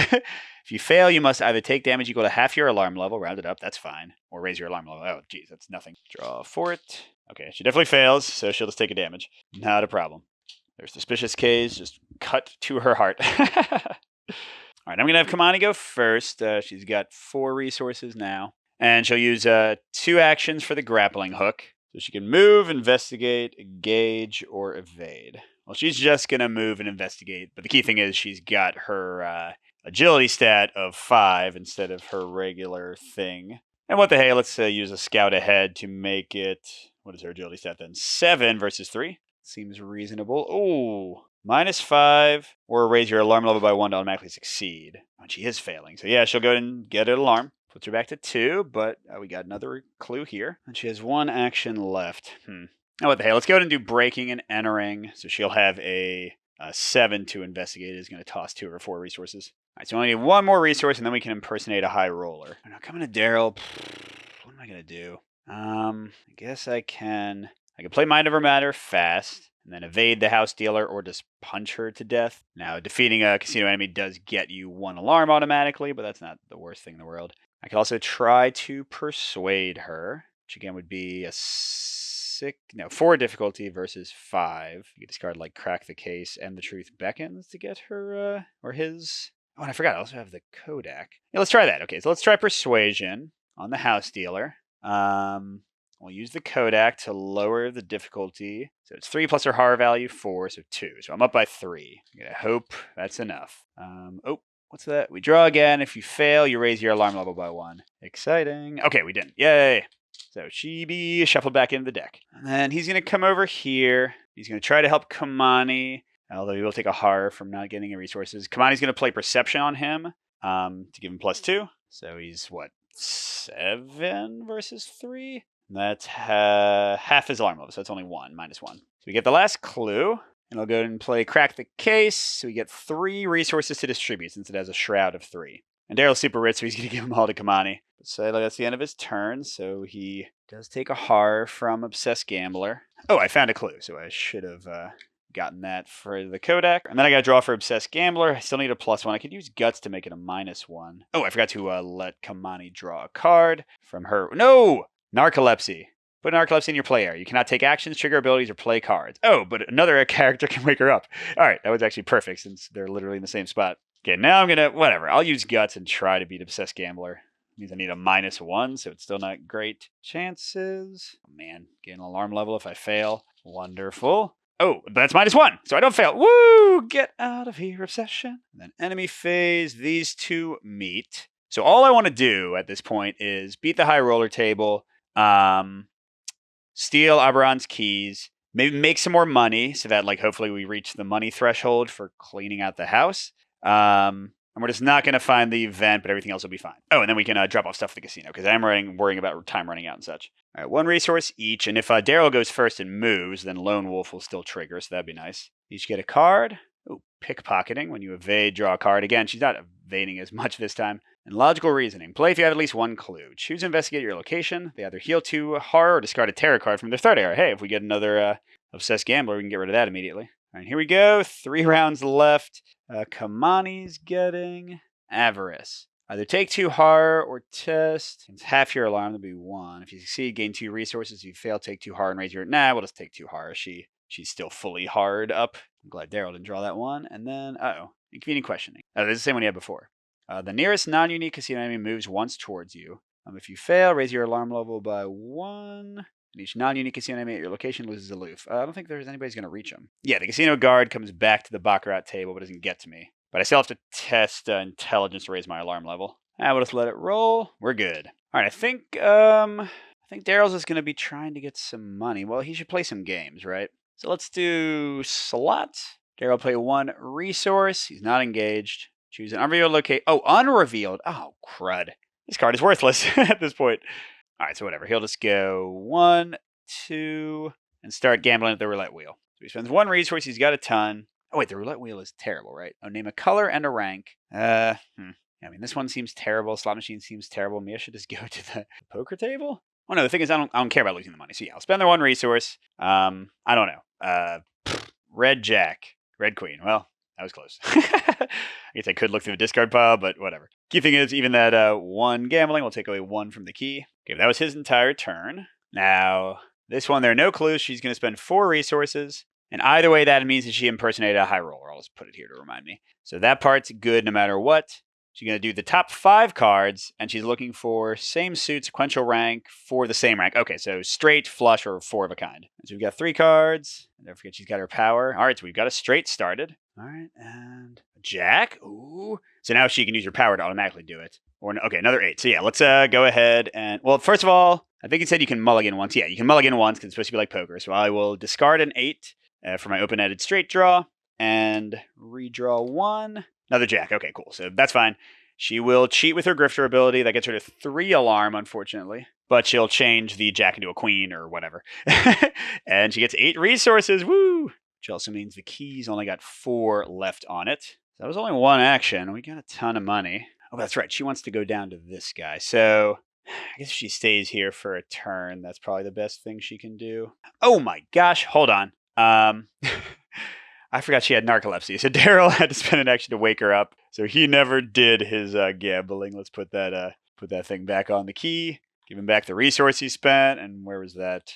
If you fail, you must either take damage equal to half your alarm level, round it up, that's fine. Or raise your alarm level. Oh, geez, that's nothing. Draw a fort. Okay, she definitely fails, so she'll just take a damage. Not a problem. There's suspicious gaze. Just cut to her heart. All right, I'm going to have Kamani go first. She's got 4 resources now. And she'll use 2 actions for the grappling hook. So she can move, investigate, engage, or evade. Well, she's just going to move and investigate. But the key thing is she's got her agility stat of 5 instead of her regular thing. And what the hey, let's use a scout ahead to make it... What is her agility stat then? 7 versus 3. Seems reasonable. Ooh. -5, or raise your alarm level by 1 to automatically succeed. Oh, she is failing. So yeah, she'll go ahead and get an alarm. Puts her back to 2, but we got another clue here. And she has 1 action left. Oh, what the hell? Let's go ahead and do breaking and entering. So she'll have a 7 to investigate. Is going to toss 2 of her 4 resources. All right, so we only need 1 more resource, and then we can impersonate a high roller. Now, coming to Daryl, what am I going to do? I guess I can play Mind Over Matter fast, and then evade the house dealer or just punch her to death. Now, defeating a casino enemy does get you 1 alarm automatically, but that's not the worst thing in the world. I could also try to persuade her, which again would be a 4 difficulty versus 5. You could discard like Crack the Case and The Truth Beckons to get her, or his... Oh, and I forgot, I also have the Kodak. Yeah, let's try that. Okay, so let's try persuasion on the house dealer. We'll use the Kodak to lower the difficulty. So it's 3 plus her horror value, 4, so 2. So I'm up by 3. I'm going to hope that's enough. What's that? We draw again. If you fail, you raise your alarm level by 1. Exciting. Okay, we didn't. Yay. So she be shuffled back into the deck. And then he's going to come over here. He's going to try to help Kamani, although he will take a horror from not getting any resources. Kamani's going to play perception on him to give him +2. So he's, 7 versus 3? That's half his alarm level, so that's only 1, -1. So we get the last clue, and I'll go ahead and play Crack the Case. So we get 3 resources to distribute, since it has a shroud of 3. And Daryl's super rich, so he's going to give them all to Kamani. So that's the end of his turn, so he does take a horror from Obsessed Gambler. Oh, I found a clue, so I should have gotten that for the Kodak. And then I got to draw for Obsessed Gambler. I still need a +1. I could use Guts to make it a -1. Oh, I forgot to let Kamani draw a card from her. No! Narcolepsy. Put narcolepsy in your play area. You cannot take actions, trigger abilities, or play cards. Oh, but another character can wake her up. All right, that was actually perfect since they're literally in the same spot. Okay, now I'm going to, whatever. I'll use Guts and try to beat Obsessed Gambler. Means I need a -1, so it's still not great chances. Oh, man, get an alarm level if I fail. Wonderful. Oh, that's -1, so I don't fail. Woo! Get out of here, Obsession. And then enemy phase, these 2 meet. So all I want to do at this point is beat the high roller table, steal Oberon's keys, Maybe make some more money so that, like, hopefully we reach the money threshold for cleaning out the house. And we're just not going to find the event, but everything else will be fine. Oh, and then we can drop off stuff at the casino because I'm worrying about time running out and such. All right, 1 resource each. And if Daryl goes first and moves, then Lone Wolf will still trigger, so that'd be nice. Each get a card. Oh, pickpocketing. When you evade, draw a card. Again, she's not evading as much this time. And logical reasoning. Play if you have at least 1 clue. Choose to investigate your location. They either heal 2 horror or discard a terror card from their third area. Hey, if we get another obsessed gambler, we can get rid of that immediately. All right, here we go. 3 rounds left. Kamani's getting avarice. Either take 2 horror or test. It's half your alarm, that'll be 1. If you succeed, gain 2 resources. If you fail, take 2 horror and raise your... Nah, we'll just take 2 horror. She's still fully hard up. I'm glad Daryl didn't draw that one. And then, inconvenient questioning. This is the same one you had before. The nearest non-unique casino enemy moves once towards you. If you fail, raise your alarm level by 1. And each non-unique casino enemy at your location loses aloof. I don't think anybody's going to reach him. Yeah, the casino guard comes back to the baccarat table but doesn't get to me. But I still have to test intelligence to raise my alarm level. We'll just let it roll. We're good. All right, I think Daryl's is going to be trying to get some money. Well, he should play some games, right? So let's do slot. Daryl play 1 resource. He's not engaged. Choose an unrevealed location. Oh, unrevealed. Oh, crud. This card is worthless at this point. All right, so whatever. He'll just go 1, 2, and start gambling at the roulette wheel. So he spends 1 resource. He's got a ton. Oh, wait, the roulette wheel is terrible, right? Oh, name a color and a rank. I mean, this one seems terrible. Slot machine seems terrible. Maybe I should just go to the poker table? Oh, no, the thing is, I don't care about losing the money. So, yeah, I'll spend the 1 resource. I don't know. Red Jack. Red Queen. Well, that was close. I guess I could look through the discard pile, but whatever. Key thing is, even that 1 gambling will take away 1 from the key. Okay, that was his entire turn. Now, this one, there are no clues. She's going to spend 4 resources. And either way, that means that she impersonated a high roller. I'll just put it here to remind me. So that part's good no matter what. She's going to do the top 5 cards, and she's looking for same suit, sequential rank for the same rank. Okay, so straight, flush, or 4 of a kind. So we've got 3 cards. And don't forget she's got her power. All right, so we've got a straight started. All right, and a jack. Ooh. So now she can use her power to automatically do it. Okay, another 8. So yeah, let's go ahead and... Well, first of all, I think it said you can mulligan once. Yeah, you can mulligan once because it's supposed to be like poker. So I will discard an 8 for my open-ended straight draw and redraw 1. Another jack. Okay, cool. So that's fine. She will cheat with her grifter ability. That gets her to 3 alarm, unfortunately. But she'll change the jack into a queen or whatever. And she gets 8 resources. Woo! Which also means the key's only got 4 left on it. So that was only 1 action. We got a ton of money. Oh, that's right. She wants to go down to this guy. So I guess if she stays here for a turn, that's probably the best thing she can do. Oh my gosh. Hold on. I forgot she had narcolepsy, so Daryl had to spend an action to wake her up. So he never did his gambling. Let's put that thing back on the key. Give him back the resource he spent. And where was that?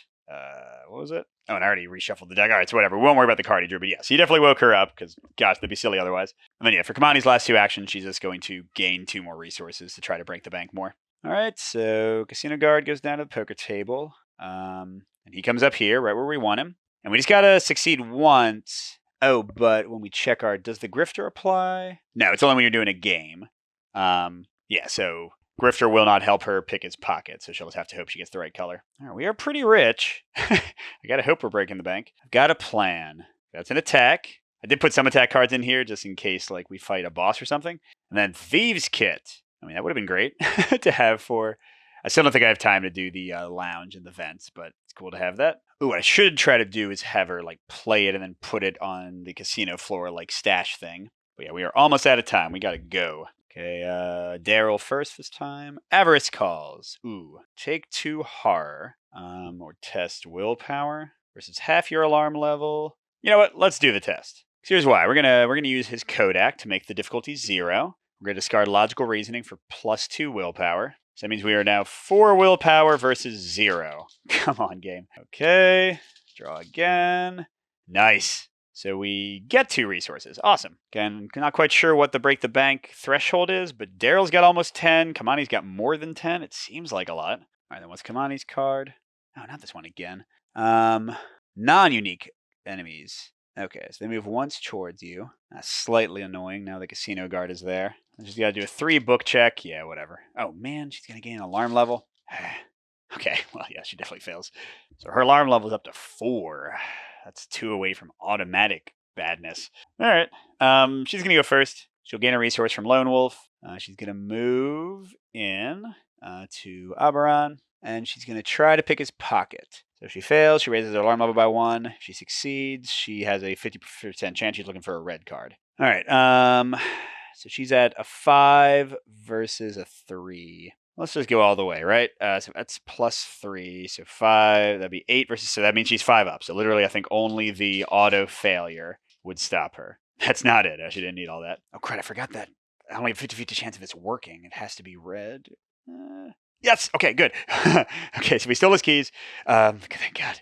What was it? Oh, and I already reshuffled the deck. All right, so whatever. We won't worry about the card he drew, but yes, he definitely woke her up because, gosh, that'd be silly otherwise. And then, yeah, for Kamani's last 2 actions, she's just going to gain 2 more resources to try to break the bank more. All right, so Casino Guard goes down to the poker table. And he comes up here, right where we want him. And we just got to succeed once. Oh, but when we check does the grifter apply? No, it's only when you're doing a game. Yeah, so grifter will not help her pick his pocket, so she'll just have to hope she gets the right color. All right, we are pretty rich. I gotta hope we're breaking the bank. I've got a plan. That's an attack. I did put some attack cards in here just in case, like, we fight a boss or something. And then Thieves' Kit. I mean, that would have been great to have for... I still don't think I have time to do the lounge and the vents, but it's cool to have that. Ooh, what I should try to do is have her, like, play it and then put it on the casino floor, like, stash thing. But yeah, we are almost out of time. We gotta go. Okay, Daryl first this time. Avarice calls. Ooh, take 2 horror. Or test willpower versus half your alarm level. You know what? Let's do the test. Here's why. We're gonna use his Kodak to make the difficulty 0. We're gonna discard logical reasoning for +2 willpower. So that means we are now 4 willpower versus 0. Come on, game. Okay, draw again. Nice. So we get 2 resources. Awesome. Again, not quite sure what the break the bank threshold is, but Daryl's got almost 10. Kamani's got more than 10. It seems like a lot. All right, then what's Kamani's card? Oh, not this one again. Non-unique enemies. Okay, so they move once towards you. That's slightly annoying. Now the casino guard is there. I just gotta do a 3 book check. Yeah, whatever. Oh man, she's gonna gain an alarm level. Okay, well, yeah, she definitely fails. So her alarm level is up to 4. That's 2 away from automatic badness. All right. She's going to go first. She'll gain a resource from Lone Wolf. She's going to move in to Aberon, and she's going to try to pick his pocket. So if she fails, she raises her alarm level by 1. If she succeeds, she has a 50% chance she's looking for a red card. All right. So she's at a 5 versus a 3. Let's just go all the way, right? So that's +3. So 5, that'd be 8 versus, so that means she's 5 up. So literally, I think only the auto failure would stop her. That's not it. She didn't need all that. Oh, crap, I forgot that. I only have 50-50 chance if it's working. It has to be red. Yes, okay, good. Okay, so we stole his keys. Thank God.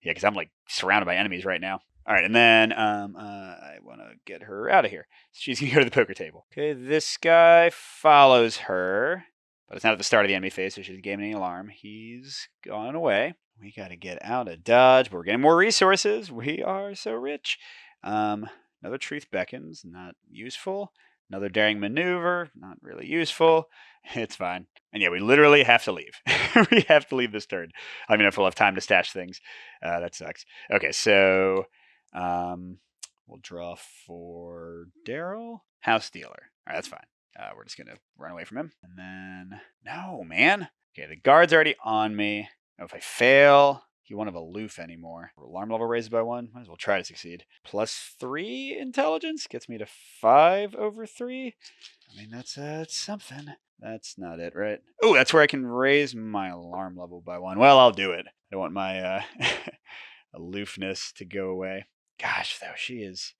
Yeah, because I'm like surrounded by enemies right now. All right, and then I want to get her out of here. She's going to go to the poker table. Okay, this guy follows her, but it's not at the start of the enemy phase, so she's giving any alarm. He's gone away. We got to get out of dodge, but we're getting more resources. We are so rich. Another Truth Beckons, not useful. Another Daring Maneuver, not really useful. It's fine. And yeah, we literally have to leave. We have to leave this turn. I mean, if we'll have time to stash things. That sucks. Okay, so we'll draw for Daryl. House Dealer. All right, that's fine. We're just going to run away from him. And then, no, man. Okay, the guard's already on me. Oh, if I fail, he won't have aloof anymore. Alarm level raised by 1. Might as well try to succeed. +3 intelligence gets me to 5 over 3. I mean, that's something. That's not it, right? Oh, that's where I can raise my alarm level by 1. Well, I'll do it. I don't want my aloofness to go away. Gosh, though, she is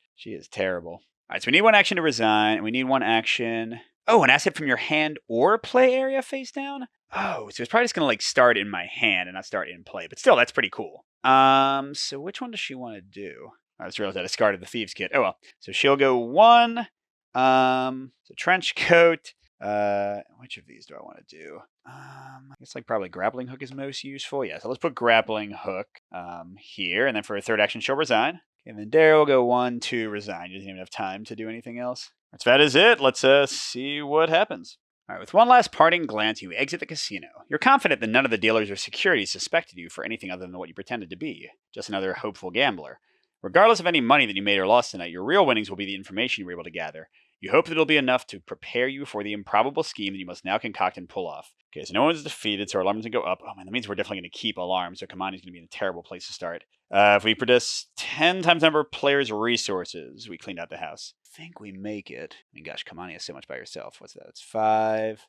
terrible. All right, so we need 1 action to resign, and we need 1 action. Oh, an asset from your hand or play area face down? Oh, so it's probably just going to like start in my hand and not start in play. But still, that's pretty cool. So which one does she want to do? I just realized I discarded the Thieves Kit. Oh, well. So she'll go 1. So trench coat. Which of these do I want to do? I guess like probably grappling hook is most useful. Yeah, so let's put grappling hook here. And then for a 3rd action, she'll resign. And then Daryl will go 1, 2, resign. He doesn't even have time to do anything else. So that is it. Let's see what happens. All right, with one last parting glance, you exit the casino. You're confident that none of the dealers or security suspected you for anything other than what you pretended to be, just another hopeful gambler. Regardless of any money that you made or lost tonight, your real winnings will be the information you were able to gather. You hope that it'll be enough to prepare you for the improbable scheme that you must now concoct and pull off. Okay, so no one's defeated, so our alarms can go up. Oh man, that means we're definitely going to keep alarms, so Kamani's going to be in a terrible place to start. If we produce 10 times the number of players' resources, we cleaned out the house. I think we make it. I mean, gosh, Kamani has so much by herself. What's that? It's 5,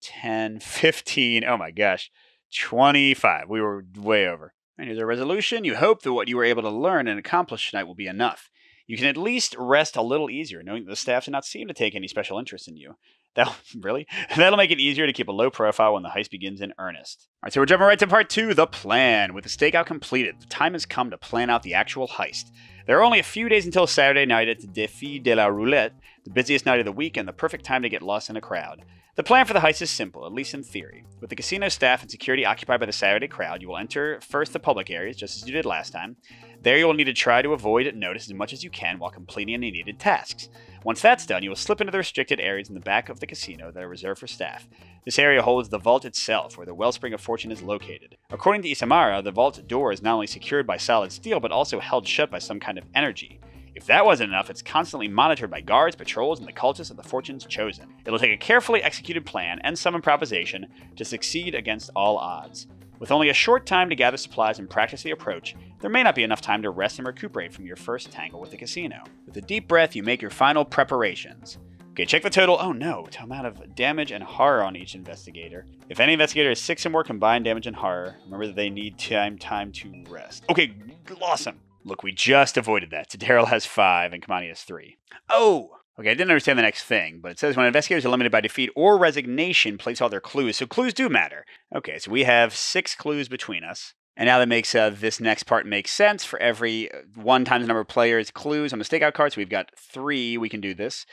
10, 15. Oh my gosh, 25. We were way over. And here's our resolution. You hope that what you were able to learn and accomplish tonight will be enough. You can at least rest a little easier, knowing that the staff do not seem to take any special interest in you. That'll make it easier to keep a low profile when the heist begins in earnest. All right, so we're jumping right to part 2, the plan. With the stakeout completed, the time has come to plan out the actual heist. There are only a few days until Saturday night at the Défi de la Roulette, the busiest night of the week and the perfect time to get lost in a crowd. The plan for the heist is simple, at least in theory. With the casino staff and security occupied by the Saturday crowd, you will enter first the public areas, just as you did last time. There you will need to try to avoid notice as much as you can while completing any needed tasks. Once that's done, you will slip into the restricted areas in the back of the casino that are reserved for staff. This area holds the vault itself, where the wellspring of fortune is located. According to Isamara, the vault door is not only secured by solid steel, but also held shut by some kind of energy. If that wasn't enough, it's constantly monitored by guards, patrols, and the cultists of the fortunes chosen. It'll take a carefully executed plan and some improvisation to succeed against all odds. With only a short time to gather supplies and practice the approach, there may not be enough time to rest and recuperate from your first tangle with the casino. With a deep breath, you make your final preparations. Okay, check the total. Oh no, to amount of damage and horror on each investigator. If any investigator has 6 or more combined damage and horror, remember that they need time to rest. Okay, awesome. Look, we just avoided that. So Daryl has 5 and Kamani has 3. Oh! Okay, I didn't understand the next thing, but it says when investigators are limited by defeat or resignation, place all their clues. So clues do matter. Okay, so we have 6 clues between us. And now that makes this next part make sense. For every 1 times the number of players clues on the stakeout cards, we've got 3. We can do this.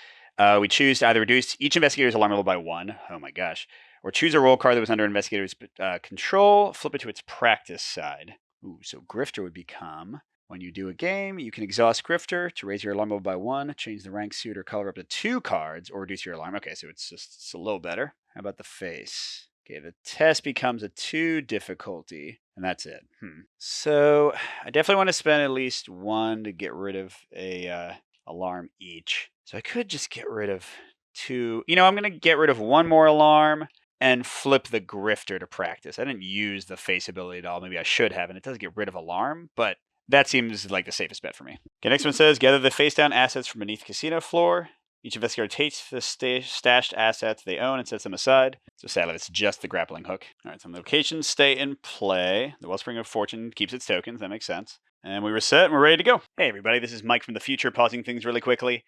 We choose to either reduce each investigator's alarm level by 1. Oh my gosh. Or choose a roll card that was under investigator's control. Flip it to its practice side. Ooh, so Grifter would become... When you do a game, you can exhaust Grifter to raise your alarm level by 1, change the rank, suit, or color up to 2 cards, or reduce your alarm. Okay, so it's a little better. How about the face? Okay, the test becomes a 2 difficulty, and that's it. So I definitely want to spend at least 1 to get rid of a alarm each. So I could just get rid of 2. I'm going to get rid of 1 more alarm and flip the grifter to practice. I didn't use the face ability at all. Maybe I should have, and it does get rid of alarm, but that seems like the safest bet for me. Okay, next one says, gather the face down assets from beneath the casino floor. Each investigator takes the stashed assets they own and sets them aside. So sadly, it's just the grappling hook. All right, some locations stay in play. The Wellspring of Fortune keeps its tokens. That makes sense. And we reset and we're ready to go. Hey everybody, this is Mike from the future, pausing things really quickly.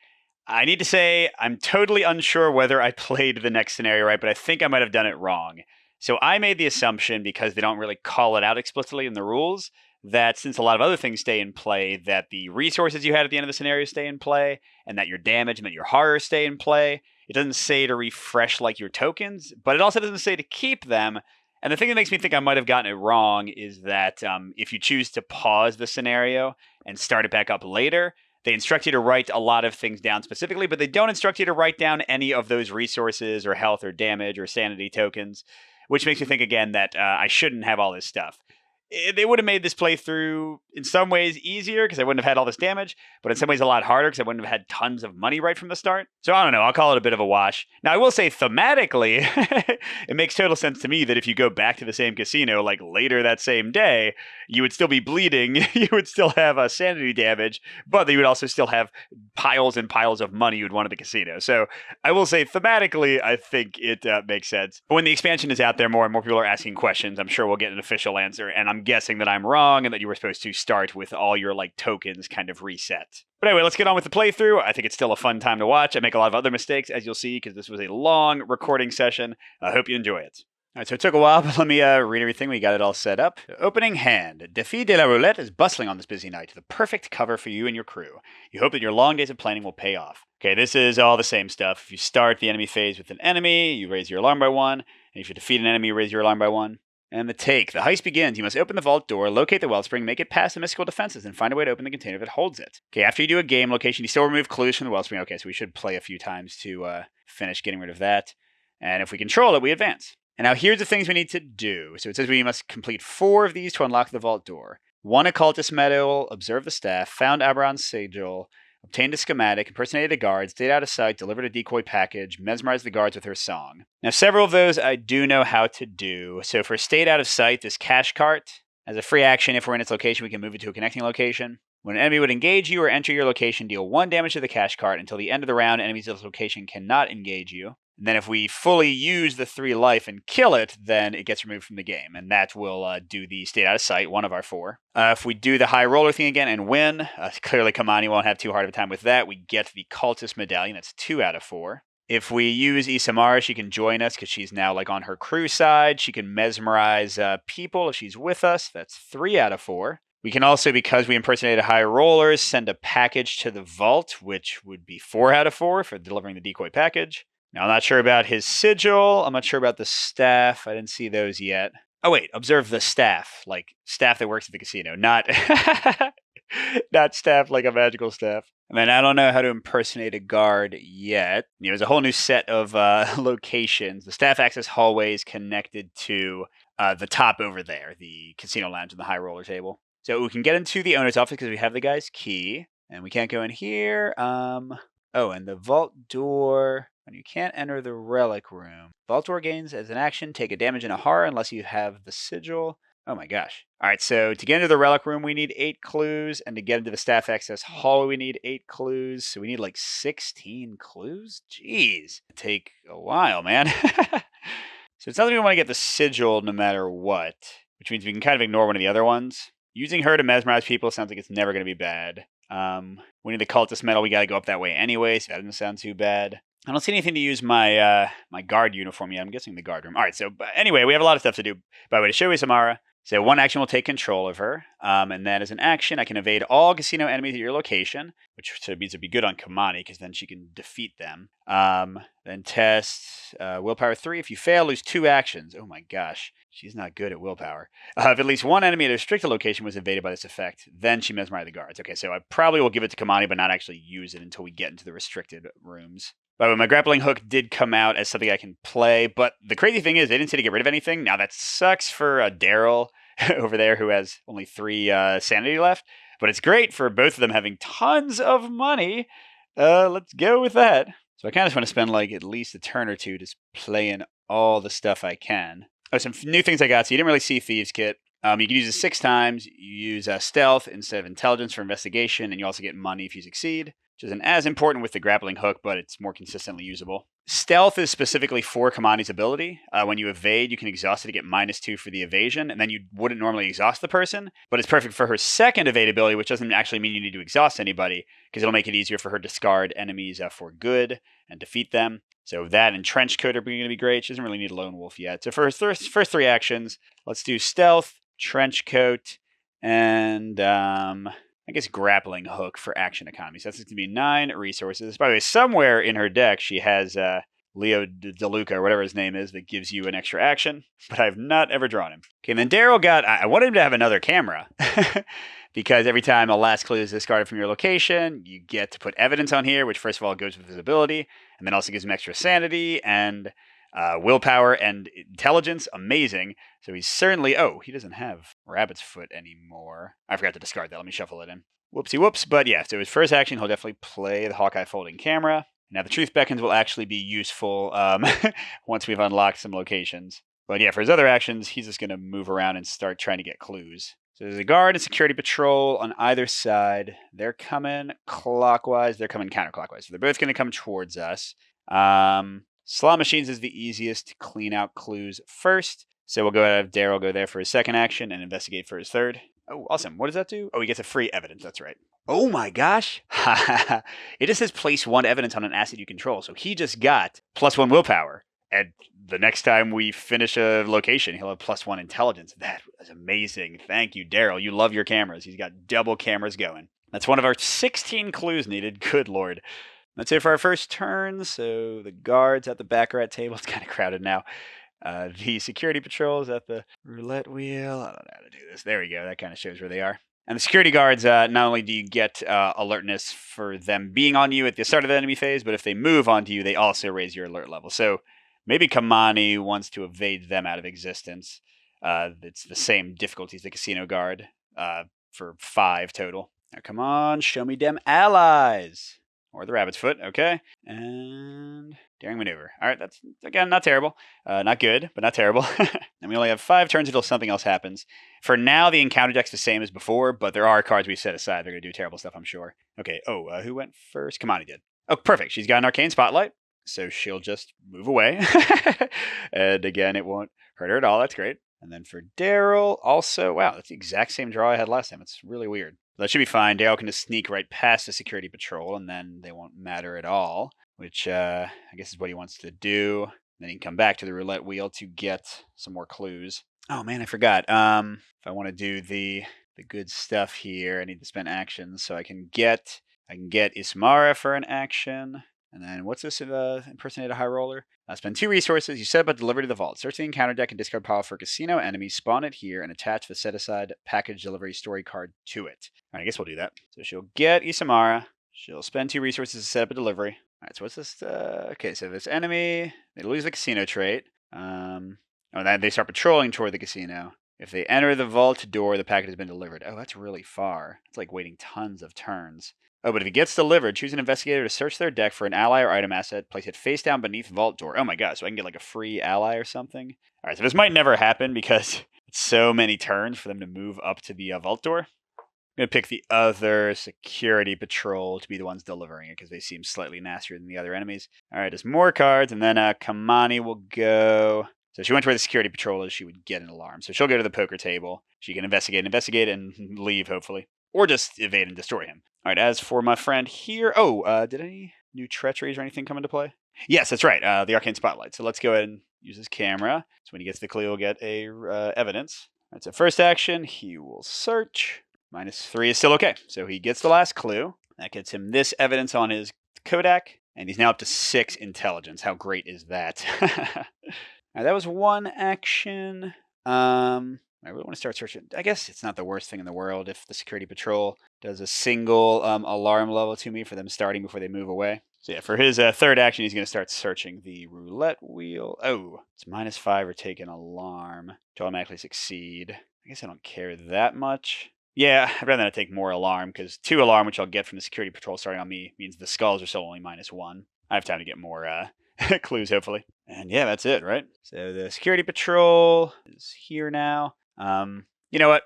I need to say, I'm totally unsure whether I played the next scenario right, but I think I might have done it wrong. So I made the assumption, because they don't really call it out explicitly in the rules, that since a lot of other things stay in play, that the resources you had at the end of the scenario stay in play, and that your damage and that your horror stay in play. It doesn't say to refresh like your tokens, but it also doesn't say to keep them. And the thing that makes me think I might have gotten it wrong is that if you choose to pause the scenario and start it back up later, they instruct you to write a lot of things down specifically, but they don't instruct you to write down any of those resources or health or damage or sanity tokens, which makes me think again that I shouldn't have all this stuff. They would have made this playthrough in some ways easier because I wouldn't have had all this damage, but in some ways a lot harder because I wouldn't have had tons of money right from the start. So I don't know, I'll call it a bit of a wash. Now I will say thematically, it makes total sense to me that if you go back to the same casino like later that same day, you would still be bleeding, you would still have a sanity damage, but you would also still have piles and piles of money you would want at the casino. So I will say thematically, I think it makes sense. But when the expansion is out there more and more people are asking questions, I'm sure we'll get an official answer, and I'm guessing that I'm wrong and that you were supposed to start with all your tokens kind of reset. But anyway, let's get on with the playthrough. I think it's still a fun time to watch. I make a lot of other mistakes, as you'll see, because this was a long recording session. I hope you enjoy it. All right, so it took a while, but let me read everything. We got it all set up. Opening hand. Défi de la Roulette is bustling on this busy night, the perfect cover for you and your crew. You hope that your long days of planning will pay off. Okay, this is all the same stuff. If you start the enemy phase with an enemy, you raise your alarm by 1. And if you defeat an enemy, you raise your alarm by 1. And the take. The heist begins. You must open the vault door, locate the wellspring, make it past the mystical defenses, and find a way to open the container that holds it. Okay, after you do a game location, you still remove clues from the wellspring. Okay, so we should play a few times to finish getting rid of that. And if we control it, we advance. And now here's the things we need to do. So it says we must complete 4 of these to unlock the vault door. 1 occultist medal, observe the staff, found Aberon's sigil, obtained a schematic, impersonated a guard, stayed out of sight, delivered a decoy package, mesmerized the guards with her song. Now, several of those I do know how to do. So for stayed out of sight, this cash cart, as a free action, if we're in its location, we can move it to a connecting location. When an enemy would engage you or enter your location, deal 1 damage to the cash cart. Until the end of the round, enemies of this location cannot engage you. And then if we fully use the 3 life and kill it, then it gets removed from the game. And that will do the stay out of sight, 1 of our 4. If we do the high roller thing again and win, clearly Kamani won't have too hard of a time with that. We get the cultist medallion. That's 2 out of 4. If we use Isamara, she can join us because she's now on her crew side. She can mesmerize people if she's with us. That's 3 out of 4. We can also, because we impersonated high rollers, send a package to the vault, which would be 4 out of 4 for delivering the decoy package. Now, I'm not sure about his sigil. I'm not sure about the staff. I didn't see those yet. Oh, wait. Observe the staff. Staff that works at the casino. Not not staff like a magical staff. I mean, I don't know how to impersonate a guard yet. There's a whole new set of locations. The staff access hallway is connected to the top over there, the casino lounge and the high roller table. So we can get into the owner's office because we have the guy's key. And we can't go in here. Oh, and the vault door... When you can't enter the relic room. Vault door gains as an action, take a damage and a horror unless you have the sigil. Oh my gosh. Alright, so to get into the relic room, we need 8 clues. And to get into the staff access hallway, we need 8 clues. So we need 16 clues? Jeez. It'll take a while, man. So it sounds like we want to get the sigil no matter what. Which means we can kind of ignore one of the other ones. Using her to mesmerize people sounds like it's never going to be bad. We need the cultist medal. We got to go up that way anyway, so that doesn't sound too bad. I don't see anything to use my my guard uniform yet. I'm guessing the guard room. All right, so anyway, we have a lot of stuff to do. By the way, to show you Samara, so 1 action will take control of her, and then as an action, I can evade all casino enemies at your location, which means it'd be good on Kamani, because then she can defeat them. Then test willpower 3. If you fail, lose 2 actions. Oh my gosh, she's not good at willpower. If at least 1 enemy at a restricted location was evaded by this effect, then she mesmerized the guards. Okay, so I probably will give it to Kamani, but not actually use it until we get into the restricted rooms. By the way, my grappling hook did come out as something I can play, but the crazy thing is they didn't say to get rid of anything. Now that sucks for Daryl over there who has only 3 sanity left, but it's great for both of them having tons of money. Let's go with that. So I kind of just want to spend like at least a turn or two just playing all the stuff I can. Oh, some new things I got. So you didn't really see Thieves Kit. You can use it 6 times. You use stealth instead of intelligence for investigation, and you also get money if you succeed, which isn't as important with the grappling hook, but it's more consistently usable. Stealth is specifically for Kamani's ability. When you evade, you can exhaust it to get -2 for the evasion, and then you wouldn't normally exhaust the person, but it's perfect for her second evade ability, which doesn't actually mean you need to exhaust anybody, because it'll make it easier for her to discard enemies for good and defeat them. So that and Trench Coat are going to be great. She doesn't really need a Lone Wolf yet. So for her first 3 actions, let's do Stealth, Trench Coat, and I guess Grappling Hook for action economy. So that's going to be 9 resources. By the way, somewhere in her deck, she has Leo DeLuca, or whatever his name is, that gives you an extra action, but I've not ever drawn him. Okay, and then Daryl got, I wanted him to have another camera, because every time a last clue is discarded from your location, you get to put evidence on here, which first of all goes with his ability, and then also gives him extra sanity and willpower and intelligence. Amazing. So he's certainly, oh, he doesn't have Rabbit's Foot anymore. I forgot to discard that. Let me shuffle it in. Whoopsie whoops. But yeah, so his first action, he'll definitely play the Hawkeye folding camera. Now the Truth Beckons will actually be useful once we've unlocked some locations. But yeah, for his other actions, he's just going to move around and start trying to get clues. So there's a guard and security patrol on either side. They're coming clockwise. They're coming counterclockwise. So they're both going to come towards us. Slot machines is the easiest to clean out clues first. So we'll go ahead and have Daryl go there for his second action and investigate for his third. Oh, awesome. What does that do? Oh, he gets a free evidence. That's right. Oh my gosh. It just says place 1 evidence on an asset you control. So he just got +1 willpower. And the next time we finish a location, he'll have +1 intelligence. That was amazing. Thank you, Daryl. You love your cameras. He's got double cameras going. That's one of our 16 clues needed. Good Lord. That's it for our first turn. So the guards at the baccarat table. It's kind of crowded now. The security patrols at the roulette wheel. I don't know how to do this. There we go. That kind of shows where they are. And the security guards, not only do you get alertness for them being on you at the start of the enemy phase, but if they move onto you, they also raise your alert level. So maybe Kamani wants to evade them out of existence. It's the same difficulty as the casino guard for 5 total. Now come on, show me them allies. Or the Rabbit's Foot, okay. And daring maneuver. All right, that's, again, not terrible. Not good, but not terrible. And we only have 5 turns until something else happens. For now, the encounter deck's the same as before, but there are cards we set aside. They're going to do terrible stuff, I'm sure. Okay, who went first? Kamani did. Oh, perfect. She's got an Arcane Spotlight, so she'll just move away. And again, it won't hurt her at all. That's great. And then for Daryl, also, wow, that's the exact same draw I had last time. It's really weird. That should be fine. Daryl can just sneak right past the security patrol, and then they won't matter at all, which I guess is what he wants to do. Then he can come back to the roulette wheel to get some more clues. Oh, man, I forgot. If I want to do the good stuff here, I need to spend actions, so I can get Ismara for an action. And then what's this? Impersonate a high roller. Spend 2 resources. You set up a delivery to the vault. Search the encounter deck and discard pile for a casino enemy. Spawn it here and attach the set aside package delivery story card to it. All right, I guess we'll do that. So she'll get Isamara. She'll spend 2 resources to set up a delivery. All right, so what's this? Okay, so this enemy, they lose the casino trait. Then they start patrolling toward the casino. If they enter the vault door, the packet has been delivered. Oh, that's really far. It's like waiting tons of turns. Oh, but if it gets delivered, choose an investigator to search their deck for an ally or item asset, place it face down beneath vault door. Oh my god, so I can get like a free ally or something? Alright, so this might never happen because it's so many turns for them to move up to the vault door. I'm going to pick the other security patrol to be the ones delivering it because they seem slightly nastier than the other enemies. Alright, there's more cards, and then Kamani will go. So she went to where the security patrol is, she would get an alarm. So she'll go to the poker table. She can investigate, and leave, hopefully. Or just evade and destroy him. All right, as for my friend here... did any new treacheries or anything come into play? Yes, that's right, the Arcane Spotlight. So let's go ahead and use his camera. So when he gets the clue, he'll get a evidence. All right, so first action, he will search. -3 is still okay. So he gets the last clue. That gets him this evidence on his Kodak. And he's now up to 6 intelligence. How great is that? All right, that was 1 action. I really want to start searching. I guess it's not the worst thing in the world if the security patrol does a single alarm level to me for them starting before they move away. So yeah, for his third action, he's going to start searching the roulette wheel. Oh, it's -5 or take an alarm to automatically succeed. I guess I don't care that much. Yeah, I'd rather not take more alarm, because 2 alarm, which I'll get from the security patrol starting on me, means the skulls are still only -1. I have time to get more clues, hopefully. And yeah, that's it, right? So the security patrol is here now. You know what?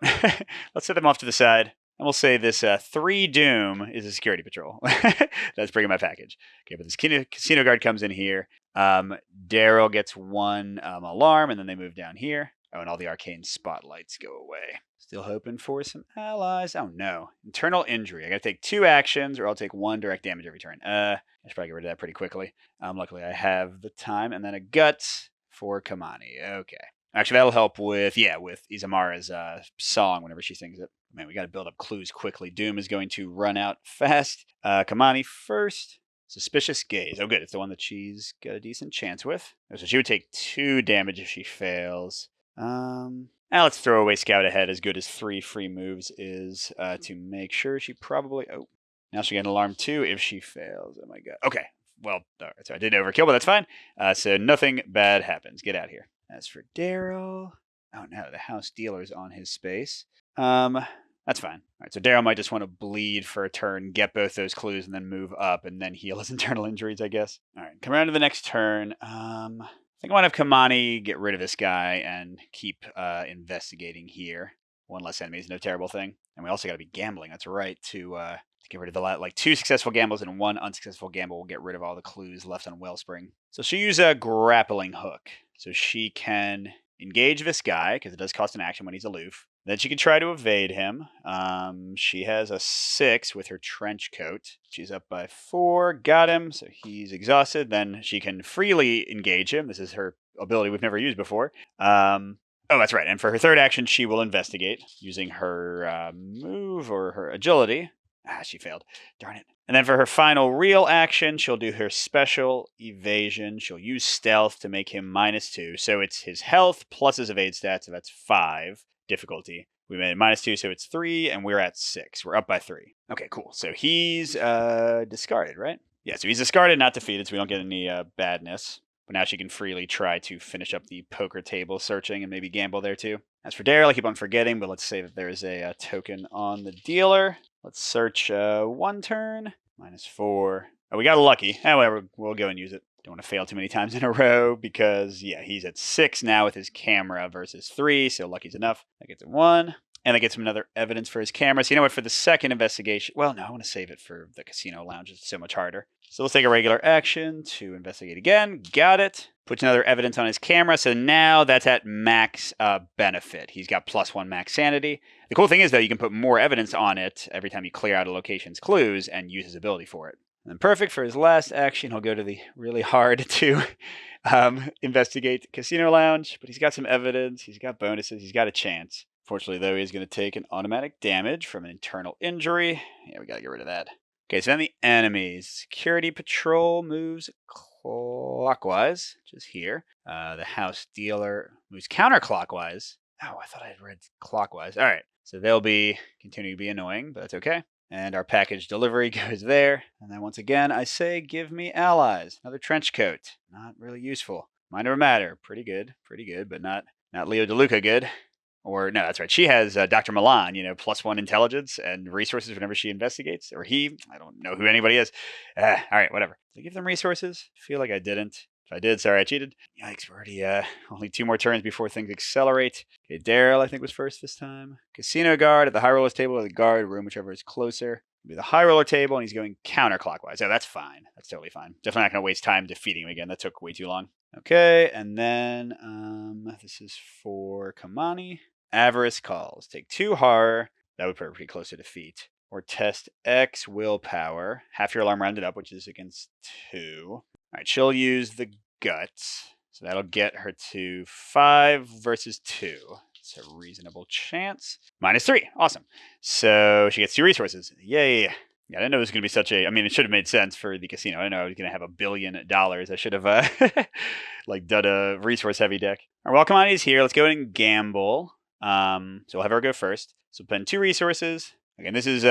Let's set them off to the side. And we'll say this 3 Doom is a security patrol. That's bringing my package. Okay, but this casino guard comes in here. Daryl gets 1 alarm, and then they move down here. Oh, and all the arcane spotlights go away. Still hoping for some allies. Oh, no. Internal injury. I got to take 2 actions, or I'll take 1 direct damage every turn. I should probably get rid of that pretty quickly. Luckily, I have the time. And then a guts for Kamani. Okay. Actually, that'll help with Izamara's song whenever she sings it. Man, we got to build up clues quickly. Doom is going to run out fast. Kamani first. Suspicious gaze. Oh, good. It's the one that she's got a decent chance with. So she would take 2 damage if she fails. Now let's throw away Scout Ahead, as good as 3 free moves is, to make sure she probably... Oh, now she'll get an alarm 2 if she fails. Oh my god. Okay. Well, all right, so I did overkill, but that's fine. So nothing bad happens. Get out here. As for Daryl... Oh no, the house dealer's on his space. That's fine. All right, so Daryl might just want to bleed for a turn, get both those clues, and then move up, and then heal his internal injuries, I guess. All right, come around to the next turn. I think I want to have Kamani get rid of this guy and keep investigating here. 1 less enemy is no terrible thing. And we also got to be gambling, that's right, to get rid of the 2 successful gambles and 1 unsuccessful gamble will get rid of all the clues left on Wellspring. So she'll use a grappling hook. So she can engage this guy, because it does cost an action when he's aloof. Then she can try to evade him. She has a 6 with her trench coat. She's up by 4. Got him, so he's exhausted. Then she can freely engage him. This is her ability we've never used before. Oh, that's right. And for her third action, she will investigate using her move or her agility. She failed. Darn it. And then for her final real action, she'll do her special evasion. She'll use stealth to make him -2. So it's his health plus his evade stat, so that's 5 difficulty. We made it -2, so it's 3, and we're at 6. We're up by 3. Okay, cool. So he's discarded, right? Yeah, so he's discarded, not defeated, so we don't get any badness. But now she can freely try to finish up the poker table searching and maybe gamble there too. As for Daryl, I keep on forgetting, but let's say that there is a token on the dealer. Let's search 1 turn. -4. Oh, we got lucky. Whatever, we'll go and use it. Don't want to fail too many times in a row because, yeah, he's at 6 now with his camera versus 3, so lucky's enough. That gets a 1. And that gets him another evidence for his camera. So you know what, for the second investigation... Well, no, I want to save it for the casino lounge. It's so much harder. So let's take a regular action to investigate again. Got it. Puts another evidence on his camera. So now that's at max benefit. He's got +1 max sanity. The cool thing is, though, you can put more evidence on it every time you clear out a location's clues and use his ability for it. And then perfect for his last action. He'll go to the really hard to investigate casino lounge. But he's got some evidence. He's got bonuses. He's got a chance. Fortunately, though, he's going to take an automatic damage from an internal injury. Yeah, we got to get rid of that. Okay, so then the enemies. Security patrol moves clockwise, which is here. The house dealer moves counterclockwise. Oh, I thought I had read clockwise. All right, so they'll be continuing to be annoying, but that's okay. And our package delivery goes there. And then once again, I say, give me allies. Another trench coat. Not really useful. Minor matter. Pretty good, but not Leo DeLuca good. Or, no, that's right. She has Dr. Milan, +1 intelligence and resources whenever she investigates. Or he. I don't know who anybody is. All right, whatever. Did I give them resources? I feel like I didn't. If I did, sorry, I cheated. Yikes, we're already only 2 more turns before things accelerate. Okay, Daryl, I think, was first this time. Casino guard at the high rollers table or the guard room, whichever is closer. It'll be the high roller table, and he's going counterclockwise. Oh, that's fine. That's totally fine. Definitely not going to waste time defeating him again. That took way too long. Okay, and then this is for Kamani. Avarice calls. Take 2 horror. That would put her pretty close to defeat. Or test X willpower. Half your alarm rounded up, which is against 2. All right, she'll use the guts. So that'll get her to 5 versus 2. It's a reasonable chance. -3. Awesome. So she gets 2 resources. Yay. Yeah, I didn't know it was going to be such a... I mean, it should have made sense for the casino. I didn't know I was going to have $1 billion. I should have, done a resource-heavy deck. All right, well, Kamani's here. Let's go ahead and gamble. So we'll have her go first. So spend 2 resources. Again, this is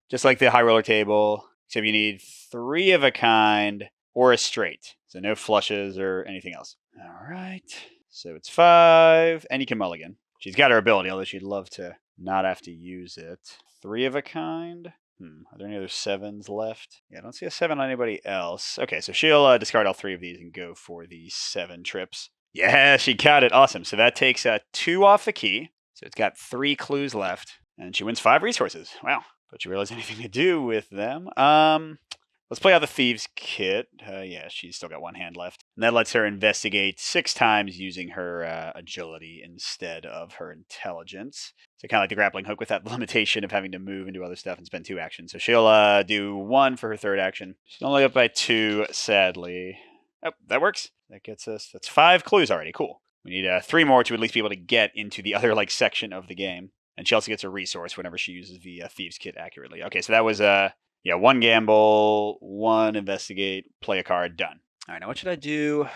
just like the high roller table, except you need 3 of a kind or a straight. So no flushes or anything else. All right. So it's 5, and you can mulligan. She's got her ability, although she'd love to not have to use it. 3 of a kind. Are there any other 7s left? Yeah, I don't see a 7 on anybody else. Okay, so she'll discard all 3 of these and go for the 7 trips. Yeah, she got it. Awesome. So that takes 2 off the key. So it's got 3 clues left. And she wins 5 resources. Wow. But you realize anything to do with them. Let's play out the Thieves Kit. Yeah, she's still got 1 hand left. And that lets her investigate 6 times using her agility instead of her intelligence. So kind of like the grappling hook with that limitation of having to move and do other stuff and spend 2 actions. So she'll do 1 for her 3rd action. She's only up by 2, sadly. Oh, that works. That gets us, that's 5 clues already. Cool. We need 3 more to at least be able to get into the other section of the game. And she also gets a resource whenever she uses the Thieves Kit accurately. Okay, so that was 1 gamble, 1 investigate, play a card, done. All right, now what should I do?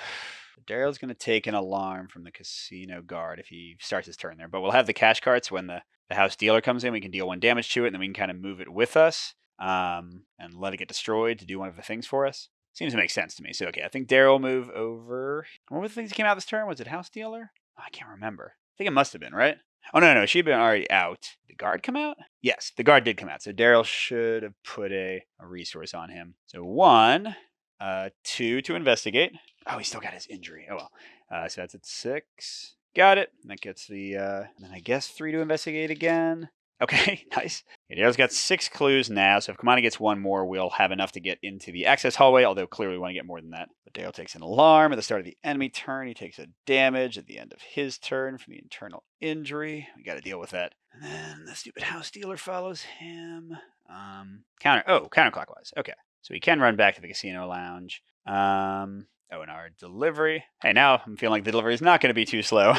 Daryl's going to take an alarm from the casino guard if he starts his turn there. But we'll have the cash carts when the house dealer comes in. We can deal 1 damage to it, and then we can kind of move it with us and let it get destroyed to do one of the things for us. Seems to make sense to me. So, okay, I think Daryl will move over. What were the things that came out this turn? Was it house dealer? Oh, I can't remember. I think it must have been, right? Oh, no, she'd been already out. Did the guard come out? Yes, the guard did come out. So Daryl should have put a resource on him. So 1, 2 to investigate. Oh, he still got his injury. Oh, well. So that's at 6. Got it. That gets the, and then I guess 3 to investigate again. Okay, nice. Yeah, Daryl's got 6 clues now, so if Kamani gets 1 more, we'll have enough to get into the access hallway, although clearly we want to get more than that. But Daryl takes an alarm at the start of the enemy turn. He takes a damage at the end of his turn from the internal injury. We got to deal with that. And then the stupid house dealer follows him. Counterclockwise. Okay, so he can run back to the casino lounge. Oh, and our delivery. Hey, now I'm feeling like the delivery is not going to be too slow.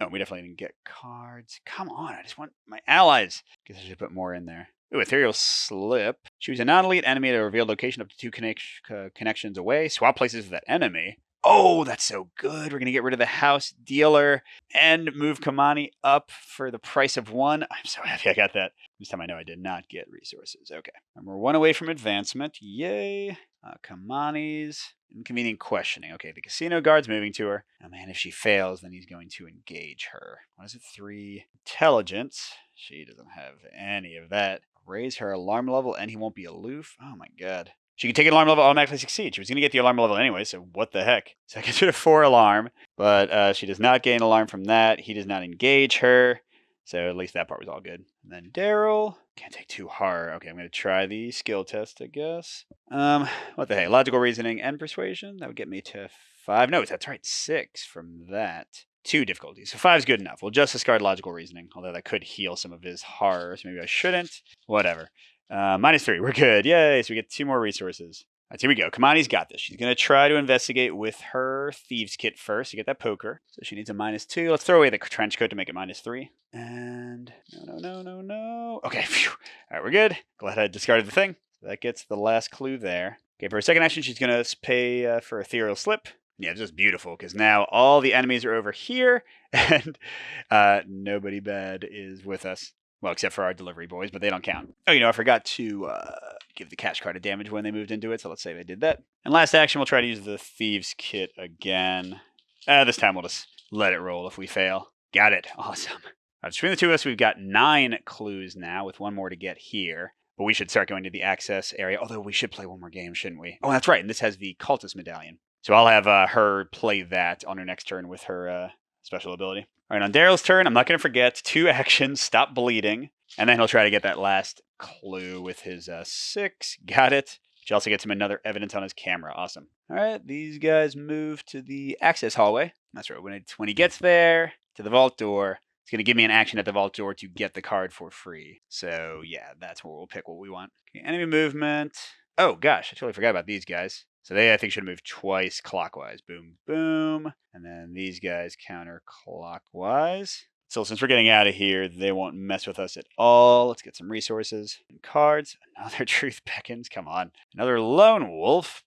No, we definitely didn't get cards. Come on, I just want my allies. Guess I should put more in there. Ooh, Ethereal Slip. Choose a non-elite enemy at a revealed location up to 2 connections away. Swap places with that enemy. Oh, that's so good. We're going to get rid of the house dealer and move Kamani up for the price of 1. I'm so happy I got that. This time I know I did not get resources. Okay. And we're 1 away from advancement. Yay. Kamani's inconvenient questioning. Okay, the casino guard's moving to her. Oh man, if she fails, then he's going to engage her. What is it? 3 intelligence. She doesn't have any of that. Raise her alarm level and he won't be aloof. Oh my god. She can take an alarm level, automatically succeed. She was going to get the alarm level anyway, so what the heck? So I gets rid of 4 alarm, but she does not gain alarm from that. He does not engage her. So at least that part was all good. And then Daryl. Can't take 2 hard. Okay, I'm going to try the skill test, I guess. What the heck? Logical reasoning and persuasion. That would get me to 5. No, that's right. 6 from that. 2 difficulties. So 5 is good enough. We'll just discard logical reasoning, although that could heal some of his horror, so maybe I shouldn't. Whatever. -3. We're good. Yay. So we get 2 more resources. All right, here we go. Kamani's got this. She's going to try to investigate with her Thieves Kit first to get that poker. So she needs a -2. Let's throw away the trench coat to make it -3. And no. Okay, phew. All right, we're good. Glad I discarded the thing. So that gets the last clue there. Okay, for her second action, she's going to pay for Ethereal Slip. Yeah, just beautiful, because now all the enemies are over here, and nobody bad is with us. Well, except for our delivery boys, but they don't count. Oh, I forgot to give the cash card a damage when they moved into it, so let's say they did that. And last action, we'll try to use the Thieves Kit again. This time we'll just let it roll if we fail. Got it. Awesome. Between the 2 of us, we've got 9 clues now, with 1 more to get here. But we should start going to the access area, although we should play 1 more game, shouldn't we? Oh, that's right, and this has the Cultist Medallion. So I'll have her play that on her next turn with her special ability. All right, on Daryl's turn, I'm not going to forget 2 actions, stop bleeding, and then he'll try to get that last clue with his 6. Got it. Which also gets him another evidence on his camera. Awesome. All right, these guys move to the access hallway. That's right, when he gets there to the vault door, it's going to give me an action at the vault door to get the card for free. So yeah, that's where we'll pick what we want. Okay, enemy movement. Oh gosh, I totally forgot about these guys. So they, I think, should move twice clockwise. Boom, boom. And then these guys counterclockwise. So since we're getting out of here, they won't mess with us at all. Let's get some resources and cards. Another Truth Beckons. Come on. Another Lone Wolf.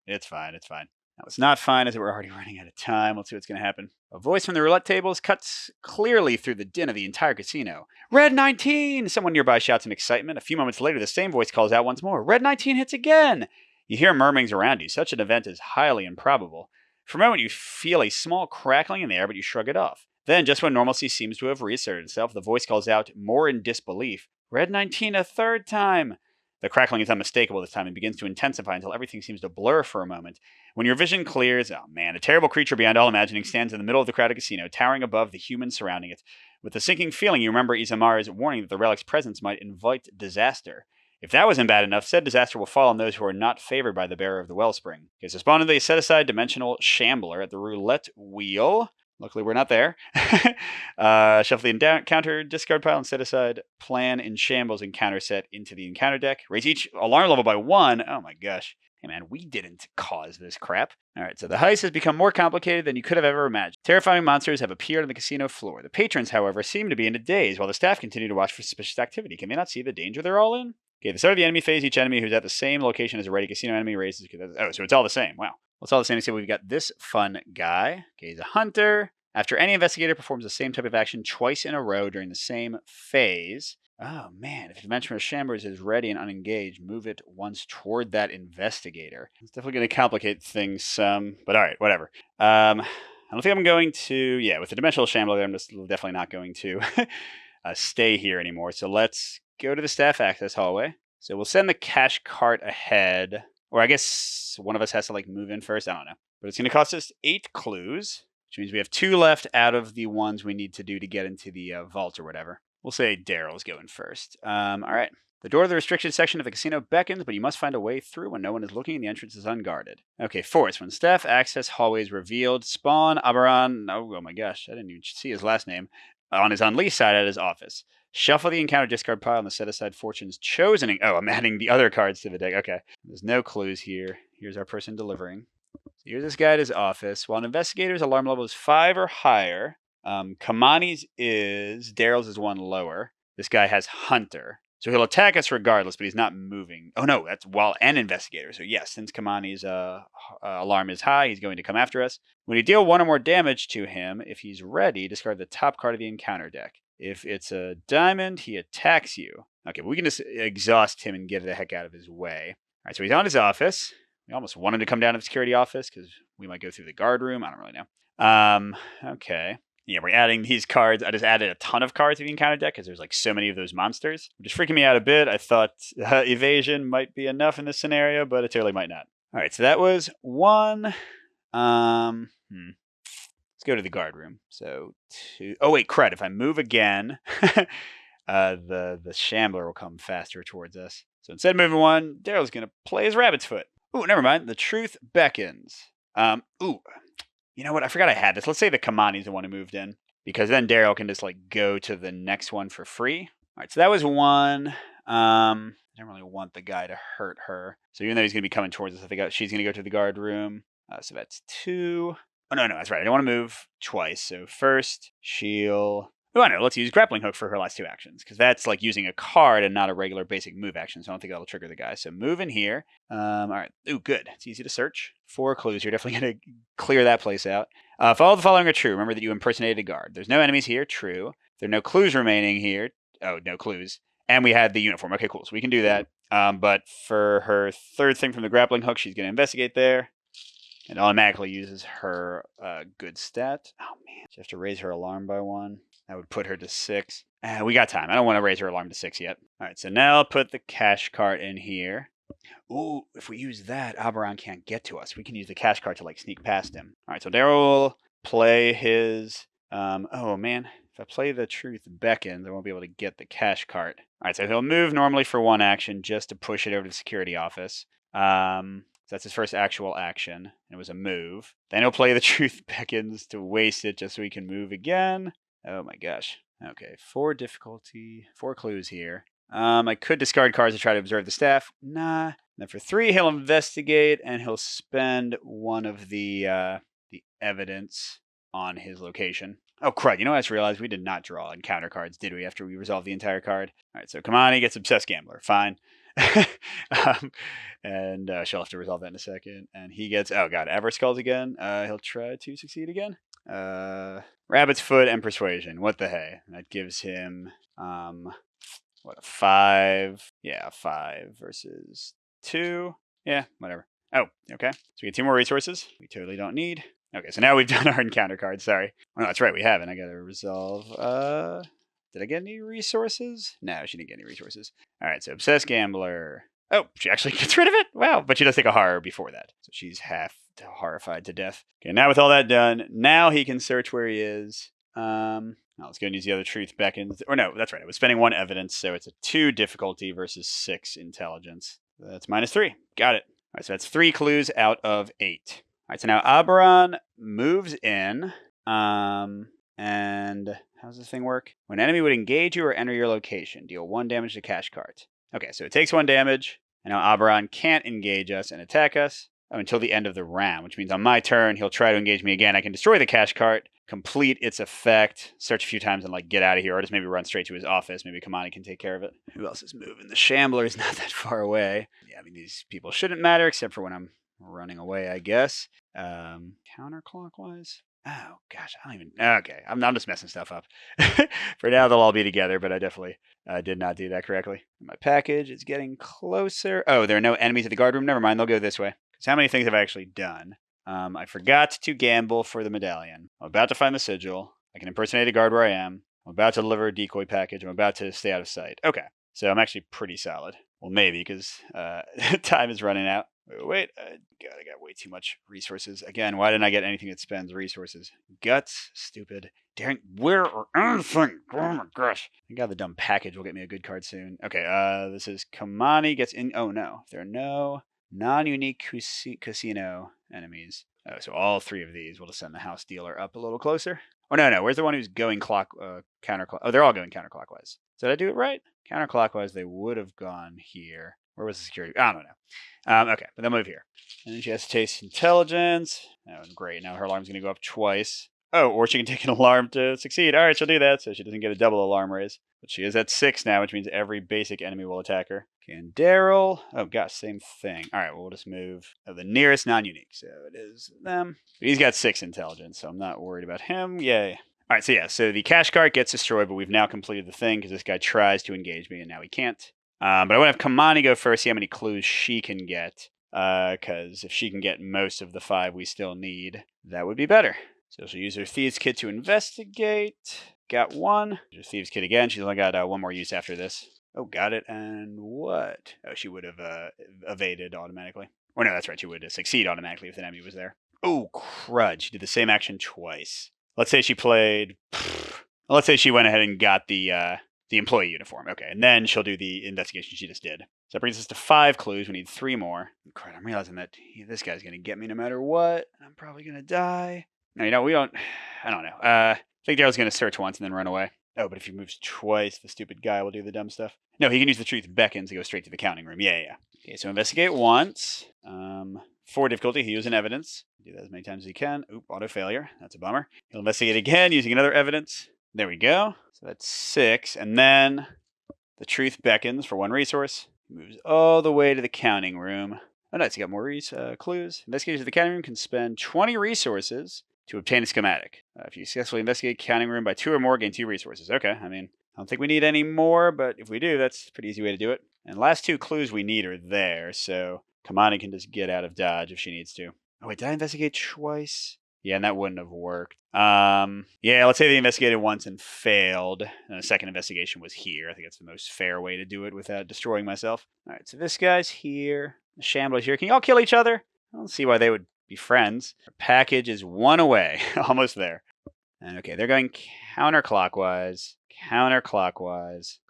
It's fine. It's fine. That was not fine, as we're already running out of time. Let's see what's going to happen. A voice from the roulette tables cuts clearly through the din of the entire casino. Red 19! Someone nearby shouts in excitement. A few moments later, the same voice calls out once more. Red 19 hits again! You hear murmurings around you. Such an event is highly improbable. For a moment, you feel a small crackling in the air, but you shrug it off. Then, just when normalcy seems to have reasserted itself, the voice calls out, more in disbelief. Red 19 a third time! The crackling is unmistakable this time and begins to intensify until everything seems to blur for a moment. When your vision clears, oh man, a terrible creature beyond all imagining stands in the middle of the crowded casino, towering above the humans surrounding it. With a sinking feeling, you remember Izamaru's warning that the relic's presence might invite disaster. If that wasn't bad enough, said disaster will fall on those who are not favored by the bearer of the wellspring. Okay, so spawn the set-aside dimensional shambler at the roulette wheel. Luckily, we're not there. Shuffle the encounter discard pile and set aside plan in shambles encounter set into the encounter deck. Raise each alarm level by 1. Oh my gosh. Hey man, we didn't cause this crap. Alright, so the heist has become more complicated than you could have ever imagined. Terrifying monsters have appeared on the casino floor. The patrons, however, seem to be in a daze, while the staff continue to watch for suspicious activity. Can they not see the danger they're all in? Okay, the start of the enemy phase, each enemy who's at the same location as a ready casino enemy raises... Oh, so it's all the same. Wow. Well, it's all the same, except we've got this fun guy. Okay, he's a hunter. After any investigator performs the same type of action twice in a row during the same phase... Oh man, if the Dimensional Chambers is ready and unengaged, move it once toward that investigator. It's definitely going to complicate things some, but alright, whatever. I don't think I'm going to... Yeah, with the Dimensional Shambler, I'm just definitely not going to stay here anymore. So let's go to the staff access hallway. So we'll send the cash cart ahead. Or I guess one of us has to like move in first. I don't know. But it's going to cost us 8 clues, which means we have 2 left out of the ones we need to do to get into the vault or whatever. We'll say Daryl's going first. All right. The door to the restricted section of the casino beckons, but you must find a way through when no one is looking and the entrance is unguarded. Okay, force. When staff access hallway is revealed, spawn Abaran... Oh my gosh, I didn't even see his last name. On his unleashed side at his office. Shuffle the encounter discard pile and the set-aside fortunes chosen... Oh, I'm adding the other cards to the deck. Okay. There's no clues here. Here's our person delivering. So here's this guy at his office. While an investigator's alarm level is 5 or higher... Kamani's is... Daryl's is 1 lower. This guy has Hunter. So he'll attack us regardless, but he's not moving. Oh no, that's while an investigator. So yes, since Kamani's alarm is high, he's going to come after us. When you deal 1 or more damage to him, if he's ready, discard the top card of the encounter deck. If it's a diamond, he attacks you. Okay, but we can just exhaust him and get the heck out of his way. All right, so he's on his office. We almost want him to come down to the security office because we might go through the guard room. I don't really know. Okay. Yeah, we're adding these cards. I just added a ton of cards to the encounter deck because there's like so many of those monsters. Which is freaking me out a bit. I thought evasion might be enough in this scenario, but it totally might not. All right, so that was 1. Let's go to the guard room. So 2. Oh wait, crud. If I move again, the shambler will come faster towards us. So instead of moving 1, Daryl's gonna play his rabbit's foot. Ooh, never mind. The truth beckons. You know what? I forgot I had this. Let's say the Kamani's the one who moved in. Because then Daryl can just like go to the next one for free. All right, so that was 1. I don't really want the guy to hurt her. So even though he's going to be coming towards us, I think she's going to go to the guard room. So that's 2. Oh, no, that's right. I don't want to move twice. So first, she'll... Oh, I know. Let's use Grappling Hook for her last 2 actions. Because that's like using a card and not a regular basic move action. So I don't think that'll trigger the guy. So move in here. All right. Ooh, good. It's easy to search. 4 clues. You're definitely going to clear that place out. If all the following are true, remember that you impersonated a guard. There's no enemies here. True. There are no clues remaining here. Oh, no clues. And we had the uniform. Okay, cool. So we can do that. But for her 3rd thing from the Grappling Hook, she's going to investigate there. It automatically uses her good stat. Oh, man. She has to raise her alarm by 1. That would put her to 6. We got time. I don't want to raise her alarm to 6 yet. All right, so now I'll put the cash cart in here. Ooh, if we use that, Alberon can't get to us. We can use the cash cart to like sneak past him. All right, so Daryl will play his... oh, man. If I play the Truth Beckons, I won't be able to get the cash cart. All right, so he'll move normally for 1 action just to push it over to the security office. So that's his first actual action. It was a move. Then he'll play the Truth Beckons to waste it just so he can move again. Oh my gosh. Okay, 4 difficulty, 4 clues here. I could discard cards to try to observe the staff. Nah. Then for 3, he'll investigate, and he'll spend 1 of the evidence on his location. Oh, crud. You know what I just realized? We did not draw encounter cards, did we, after we resolved the entire card? All right, so Kamani gets Obsessed Gambler. Fine. And she'll have to resolve that in a second. And he gets, oh god, Everskulls again. He'll try to succeed again. Rabbit's Foot and Persuasion. What the hey? That gives him, what, a 5? Yeah, 5 versus 2. Yeah, whatever. Oh, okay. So we get 2 more resources. We totally don't need. Okay, so now we've done our encounter card. Sorry. Oh, no, that's right. We haven't. I got to resolve. Did I get any resources? No, she didn't get any resources. All right, so Obsessed Gambler. Oh, she actually gets rid of it? Wow. But she does take a horror before that. So she's half horrified to death. Okay, now with all that done, now he can search where he is. Let's go and use the other Truth Beckons. Or no, that's right. I was spending 1 evidence, so it's a 2 difficulty versus 6 intelligence. That's -3. Got it. All right, so that's 3 clues out of 8. All right, so now Oberon moves in. And how does this thing work? When an enemy would engage you or enter your location, deal 1 damage to cash cards. Okay, so it takes 1 damage, and now Oberon can't engage us and attack us until the end of the round, which means on my turn, he'll try to engage me again. I can destroy the cash cart, complete its effect, search a few times, and like get out of here, or just maybe run straight to his office. Maybe Kamani can take care of it. Who else is moving? The Shambler is not that far away. Yeah, I mean, these people shouldn't matter, except for when I'm running away, I guess. Counterclockwise? Oh, gosh, I don't even... Okay, I'm just messing stuff up. For now, they'll all be together, but I definitely did not do that correctly. My package is getting closer. Oh, there are no enemies at the guard room? Never mind, they'll go this way. Because how many things have I actually done? I forgot to gamble for the medallion. I'm about to find the sigil. I can impersonate a guard where I am. I'm about to deliver a decoy package. I'm about to stay out of sight. Okay, so I'm actually pretty solid. Well, maybe, because time is running out. Wait, God, I got way too much resources. Again, why didn't I get anything that spends resources? Guts, stupid. Daring, where or anything? Oh my gosh. I got the dumb package will get me a good card soon. Okay, this is Kamani gets in. Oh no, there are no non-unique casino enemies. Oh, so all 3 of these will just send the house dealer up a little closer. Oh no, where's the one who's going counterclockwise? Oh, they're all going counterclockwise. Did I do it right? Counterclockwise, they would have gone here. Where was the security? I don't know. Okay, but they'll move here. And then she has to taste intelligence. Oh, great. Now her alarm's going to go up twice. Oh, or she can take an alarm to succeed. All right, she'll do that, so she doesn't get a double alarm raise. But she is at 6 now, which means every basic enemy will attack her. Okay, and Daryl. Oh, gosh, same thing. All right, well, we'll just move the nearest non-unique. So it is them. But he's got 6 intelligence, so I'm not worried about him. Yay. All right, so yeah, so the cash cart gets destroyed, but we've now completed the thing because this guy tries to engage me, and now he can't. But I want to have Kamani go first, see how many clues she can get. Because if she can get most of the 5 we still need, that would be better. So she'll use her Thieves Kit to investigate. Got 1. Her Thieves Kit again. She's only got 1 more use after this. Oh, got it. And what? Oh, she would have evaded automatically. Or no, that's right. She would succeed automatically if the enemy was there. Oh, crud. She did the same action twice. Let's say she played... Let's say she went ahead and got the employee uniform. Okay, and then she'll do the investigation she just did. So that brings us to 5 clues. We need 3 more. Crud, I'm realizing that this guy's going to get me no matter what. I'm probably going to die. No, we don't... I don't know. I think Daryl's going to search once and then run away. Oh, but if he moves twice, the stupid guy will do the dumb stuff. No, he can use the Truth Beckons to go straight to the counting room. Yeah. Okay, so investigate once. 4 difficulty. He used an evidence. Do that as many times as he can. Oop, auto failure. That's a bummer. He'll investigate again using another evidence. There we go. So that's 6. And then the Truth Beckons for 1 resource. Moves all the way to the counting room. Oh, nice. You got more clues. Investigators at the counting room can spend 20 resources to obtain a schematic. If you successfully investigate counting room by 2 or more, gain 2 resources. Okay, I mean, I don't think we need any more, but if we do, that's a pretty easy way to do it. And last 2 clues we need are there, so Kamani can just get out of dodge if she needs to. Oh, wait, did I investigate twice? Yeah, and that wouldn't have worked. Yeah, let's say they investigated once and failed. And the second investigation was here. I think that's the most fair way to do it without destroying myself. All right, so this guy's here. The Shambler's here. Can you all kill each other? I don't see why they would be friends. Our package is 1 away. Almost there. And okay, they're going counterclockwise,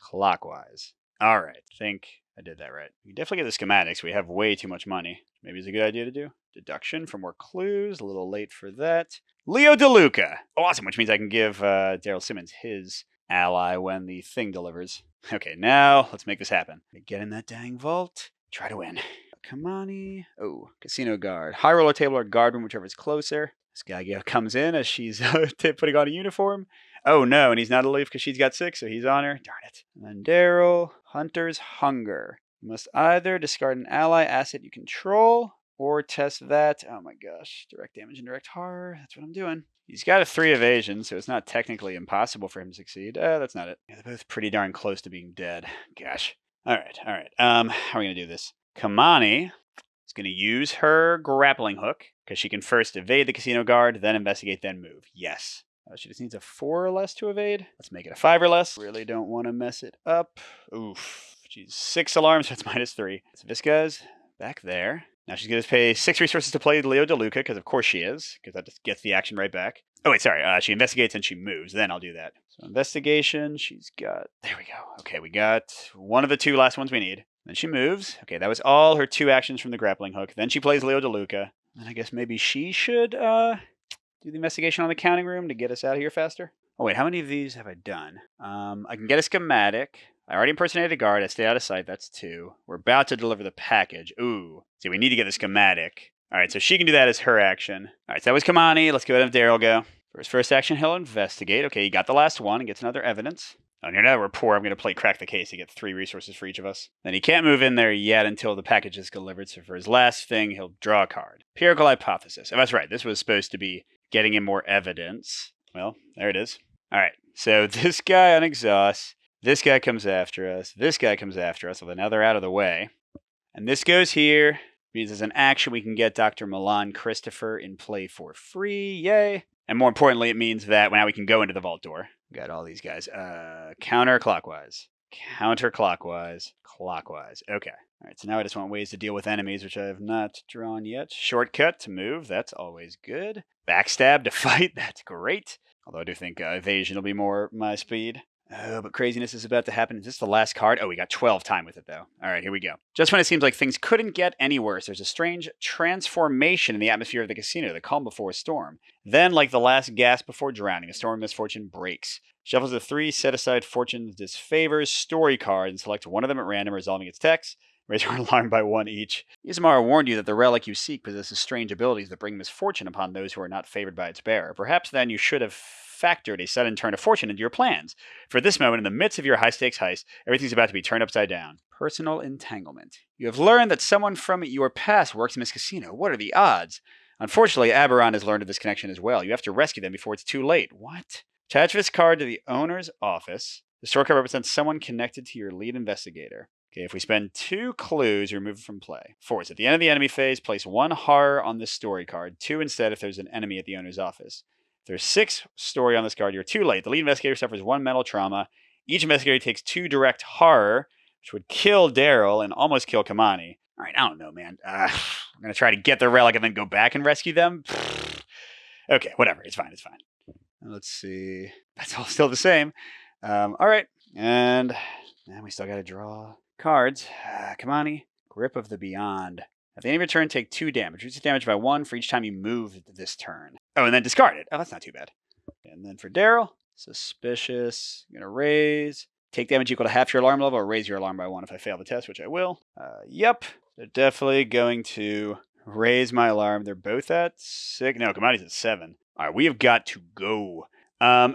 clockwise. All right, I think I did that right. We can definitely get the schematics. We have way too much money. Maybe it's a good idea to do. Deduction for more clues. A little late for that. Leo DeLuca. Awesome, which means I can give Daryl Simmons his ally when the thing delivers. Okay, now let's make this happen. Get in that dang vault. Try to win. Kamani. Oh, casino guard. High roller table or guard room, whichever is closer. This guy comes in as she's putting on a uniform. Oh no, and he's not alive because she's got 6, so he's on her. Darn it. And then Daryl. Hunter's Hunger. You must either discard an ally asset you control or test that. Oh my gosh. Direct damage and direct horror. That's what I'm doing. He's got a 3 evasion, so it's not technically impossible for him to succeed. That's not it. Yeah, they're both pretty darn close to being dead. Gosh. All right. How are we going to do this? Kamani is going to use her grappling hook because she can first evade the casino guard, then investigate, then move. Yes. She just needs a 4 or less to evade. Let's make it a 5 or less. Really don't want to mess it up. Oof. She's 6 alarms, so it's -3. So this guy's back there. Now she's going to pay 6 resources to play Leo DeLuca, because of course she is, because that just gets the action right back. Oh, wait, sorry. She investigates and she moves. Then I'll do that. So investigation, she's got... There we go. Okay, we got one of the 2 last ones we need. Then she moves. Okay, that was all her 2 actions from the grappling hook. Then she plays Leo DeLuca. And I guess maybe she should do the investigation on the counting room to get us out of here faster. Oh, wait, how many of these have I done? I can get a schematic. I already impersonated a guard. I stay out of sight. That's 2. We're about to deliver the package. Ooh. See, we need to get the schematic. All right, so she can do that as her action. All right, so that was Kamani. Let's go ahead and have Daryl go. For his first action, he'll investigate. Okay, he got the last one and gets another evidence. Oh, now we're poor. I'm going to play Crack the Case to get 3 resources for each of us. Then he can't move in there yet until the package is delivered. So for his last thing, he'll draw a card. Empirical hypothesis. Oh, that's right. This was supposed to be getting him more evidence. Well, there it is. All right, so this guy on exhaust. This guy comes after us. This guy comes after us. Well, now they're out of the way. And this goes here. Means as an action, we can get Dr. Milan Christopher in play for free. Yay. And more importantly, it means that now we can go into the vault door. Got all these guys. Counterclockwise. Counterclockwise. Clockwise. Okay. All right, so now I just want ways to deal with enemies, which I have not drawn yet. Shortcut to move. That's always good. Backstab to fight. That's great. Although I do think evasion will be more my speed. Oh, but craziness is about to happen. Is this the last card? Oh, we got 12 time with it, though. All right, here we go. Just when it seems like things couldn't get any worse, there's a strange transformation in the atmosphere of the casino, the calm before a storm. Then, like the last gasp before drowning, a storm of misfortune breaks. Shuffles the 3 set-aside fortunes disfavors story cards and select one of them at random, resolving its text. Raise your alarm by 1 each. Ismar warned you that the relic you seek possesses strange abilities that bring misfortune upon those who are not favored by its bearer. Perhaps then you should have factored a sudden turn of fortune into your plans. For this moment, in the midst of your high-stakes heist, everything's about to be turned upside down. Personal entanglement. You have learned that someone from your past works in this casino. What are the odds? Unfortunately, Aberon has learned of this connection as well. You have to rescue them before it's too late. What? Attach this card to the owner's office. The store card represents someone connected to your lead investigator. Okay, if we spend 2 clues, you're removed from play. 4. At the end of the enemy phase, place 1 horror on this story card. 2 instead if there's an enemy at the owner's office. If there's 6 story on this card, you're too late. The lead investigator suffers 1 mental trauma. Each investigator takes 2 direct horror, which would kill Daryl and almost kill Kamani. All right, I don't know, man. I'm going to try to get the relic and then go back and rescue them. Okay, whatever. It's fine. Let's see. That's all still the same. All right. And we still got to draw cards. Kamani, Grip of the Beyond. At the end of your turn, take 2 damage. Reduce damage by 1 for each time you move this turn. Oh, and then discard it. Oh, that's not too bad. And then for Daryl, Suspicious. I'm going to raise. Take damage equal to half your alarm level or raise your alarm by 1 if I fail the test, which I will. Yep. They're definitely going to raise my alarm. They're both at 6. No, Kamani's at 7. All right, we have got to go. I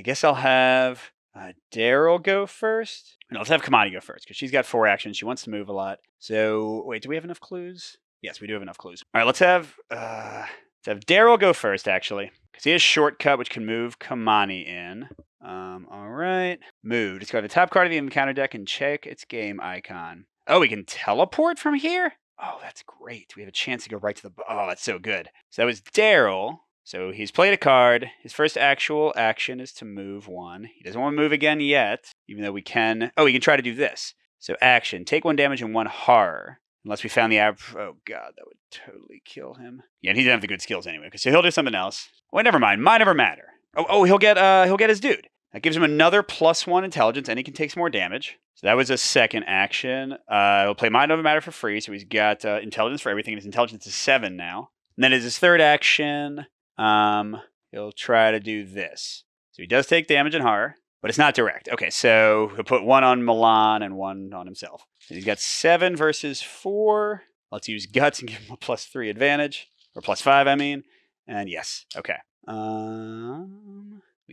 guess I'll have Daryl go first. No, let's have Kamani go first because she's got 4 actions. She wants to move a lot. So, wait, do we have enough clues? Yes, we do have enough clues. All right, let's have Daryl go first, actually, because he has shortcut, which can move Kamani in. All right, moved. Let's go to the top card of the encounter deck and check its game icon. Oh, we can teleport from here? Oh, that's great. We have a chance to go right to the... Oh, that's so good. So that was Daryl. So he's played a card. His first actual action is to move 1. He doesn't want to move again yet, even though we can... Oh, he can try to do this. So action. Take 1 damage and 1 horror. Unless we found the... Oh, God, that would totally kill him. Yeah, and he doesn't have the good skills anyway, so he'll do something else. Wait, never mind. Mine never matter. Oh, he'll get his dude. That gives him another +1 intelligence, and he can take some more damage. So that was a second action. He'll play Mind Over Matter for free, so he's got intelligence for everything, and his intelligence is 7 now. And then as his third action... he'll try to do this. So he does take damage and horror, but it's not direct. Okay, so he'll put 1 on Milan and 1 on himself. So he's got 7 versus 4. Let's use Guts and give him a +3 advantage. Or +5, I mean. And yes, okay. We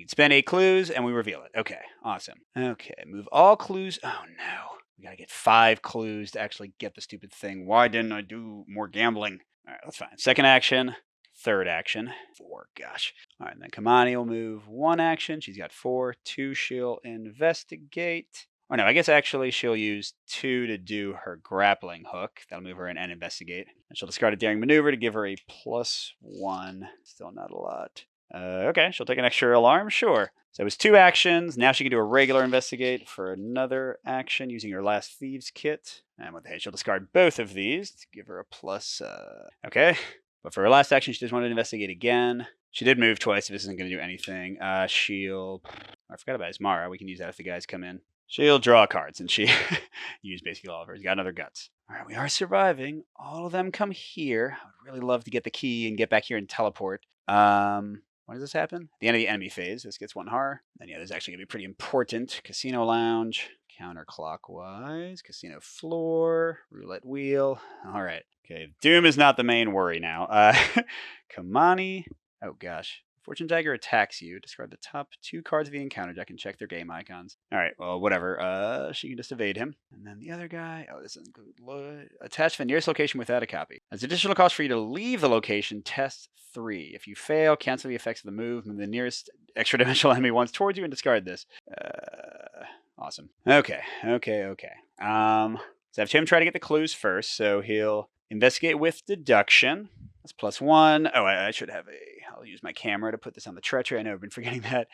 can spend 8 clues and we reveal it. Okay, awesome. Okay, move all clues. Oh no. We gotta get 5 clues to actually get the stupid thing. Why didn't I do more gambling? All right, that's fine. Second action, third action, 4. Gosh. All right, and then Kamani will move 1 action. She's got 4. 2, she'll investigate. Or no, I guess actually she'll use 2 to do her grappling hook. That'll move her in and investigate. And she'll discard a daring maneuver to give her a +1. Still not a lot. Okay, she'll take an extra alarm, sure. So it was 2 actions. Now she can do a regular investigate for another action using her last thieves kit. And what the heck, she'll discard both of these to give her a plus. Okay, but for her last action, she just wanted to investigate again. She did move twice, so this isn't going to do anything. She'll... I forgot about Ismara. We can use that if the guys come in. She'll draw cards, and she used basically all of hers. Got another guts. All right, we are surviving. All of them come here. I would really love to get the key and get back here and teleport. When does this happen? The end of the enemy phase. This gets 1 horror. Then yeah, this is actually going to be pretty important. Casino lounge. Counterclockwise. Casino floor. Roulette wheel. All right. Okay, Doom is not the main worry now. Kamani. Oh, gosh. Fortune Dagger attacks you. Discard the top 2 cards of the encounter deck and check their game icons. All right, well, whatever. She can just evade him. And then the other guy, oh, this isn't good. Attach to the nearest location without a copy. As additional cost for you to leave the location, test 3. If you fail, cancel the effects of the move, move the nearest extra dimensional enemy once towards you and discard this. Awesome. Okay. So I have him try to get the clues first, so he'll investigate with deduction. That's +1. Oh, I should have I'll use my camera to put this on the treachery. I know I've been forgetting that.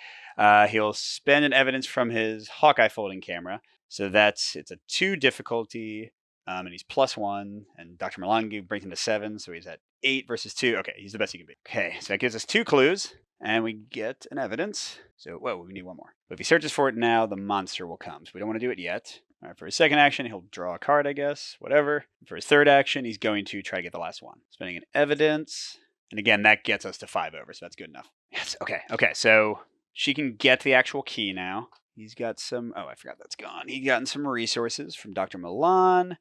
He'll spend an evidence from his Hawkeye folding camera. So it's a 2 difficulty, and he's +1. And Dr. Milan brings him to 7, so he's at 8 versus 2. Okay, he's the best he can be. Okay, so that gives us 2 clues, and we get an evidence. So, whoa, we need 1 more. But if he searches for it now, the monster will come. So we don't want to do it yet. All right, for his second action, he'll draw a card, I guess. Whatever. For his third action, he's going to try to get the last one. Spending an evidence. And again, that gets us to 5 over, so that's good enough. Yes, okay, so she can get the actual key now. He's got some... Oh, I forgot that's gone. He's gotten some resources from Dr. Milan.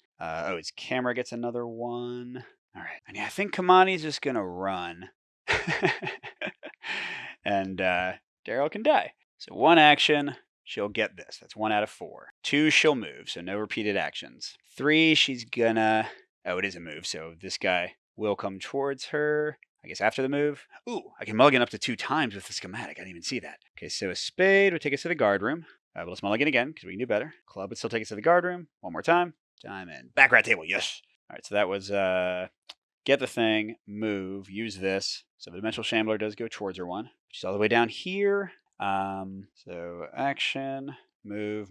His camera gets another 1. All right. And yeah, I think Kamani's just going to run. And Daryl can die. So 1 action... She'll get this. That's 1 out of 4. 2, she'll move, so no repeated actions. 3, she's gonna... Oh, it is a move, so this guy will come towards her. I guess after the move. Ooh, I can mulligan up to 2 times with the schematic. I didn't even see that. Okay, so a spade would take us to the guard room. But let's mulligan again, because we can do better. Club would still take us to the guard room. 1 more time. Time and back rat table, yes! All right, so that was get the thing, move, use this. So the Dimensional Shambler does go towards her 1. She's all the way down here. So action, move.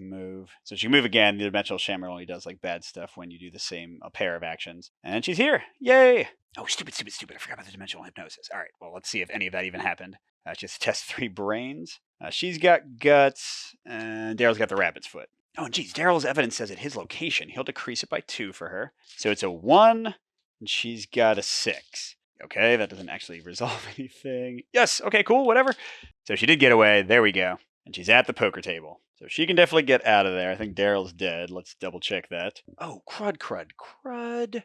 So she can move again. The Dimensional Shambler only does like bad stuff when you do the same a pair of actions. And she's here. Yay! Oh, stupid. I forgot about the Dimensional Hypnosis. All right, well, let's see if any of that even happened. Just test 3 brains. She's got guts, and Daryl's got the rabbit's foot. Oh, and geez, Daryl's evidence says at his location, he'll decrease it by 2 for her. So it's a 1, and she's got a 6. Okay, that doesn't actually resolve anything. Yes, okay, cool, whatever. So she did get away. There we go. And she's at the poker table. So she can definitely get out of there. I think Daryl's dead. Let's double check that. Oh, crud.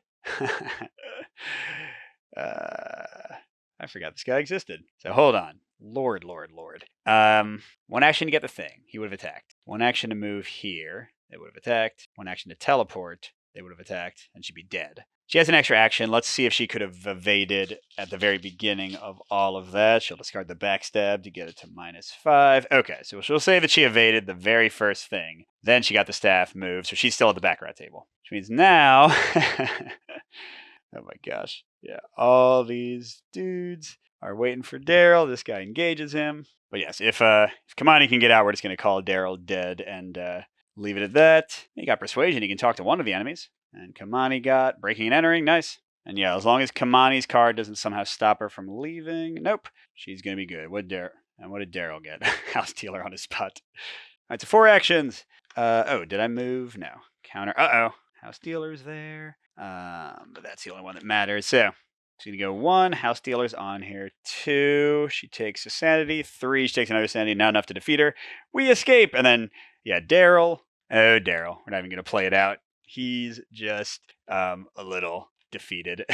I forgot this guy existed. So hold on. Lord. 1 action to get the thing. He would have attacked. 1 action to move here. They would have attacked. 1 action to teleport. They would have attacked. And she'd be dead. She has an extra action. Let's see if she could have evaded at the very beginning of all of that. She'll discard the backstab to get it to -5. Okay, so she'll say that she evaded the very first thing. Then she got the staff move, so she's still at the back rat table. Which means now... Oh my gosh. Yeah, all these dudes are waiting for Daryl. This guy engages him. But yes, if Kamani can get out, we're just going to call Daryl dead and leave it at that. He got Persuasion. He can talk to one of the enemies. And Kamani got Breaking and Entering. Nice. And yeah, as long as Kamani's card doesn't somehow stop her from leaving. Nope. She's going to be good. What did Daryl get? House Dealer on his spot. All right, so 4 actions. Oh, did I move? No. Counter. Uh-oh. House Dealer's there. But that's the only one that matters. So she's going to go 1. House Dealer's on here. 2. She takes a sanity. 3. She takes another sanity. Not enough to defeat her. We escape. And then, yeah, Daryl. Oh, Daryl. We're not even going to play it out. He's just a little defeated.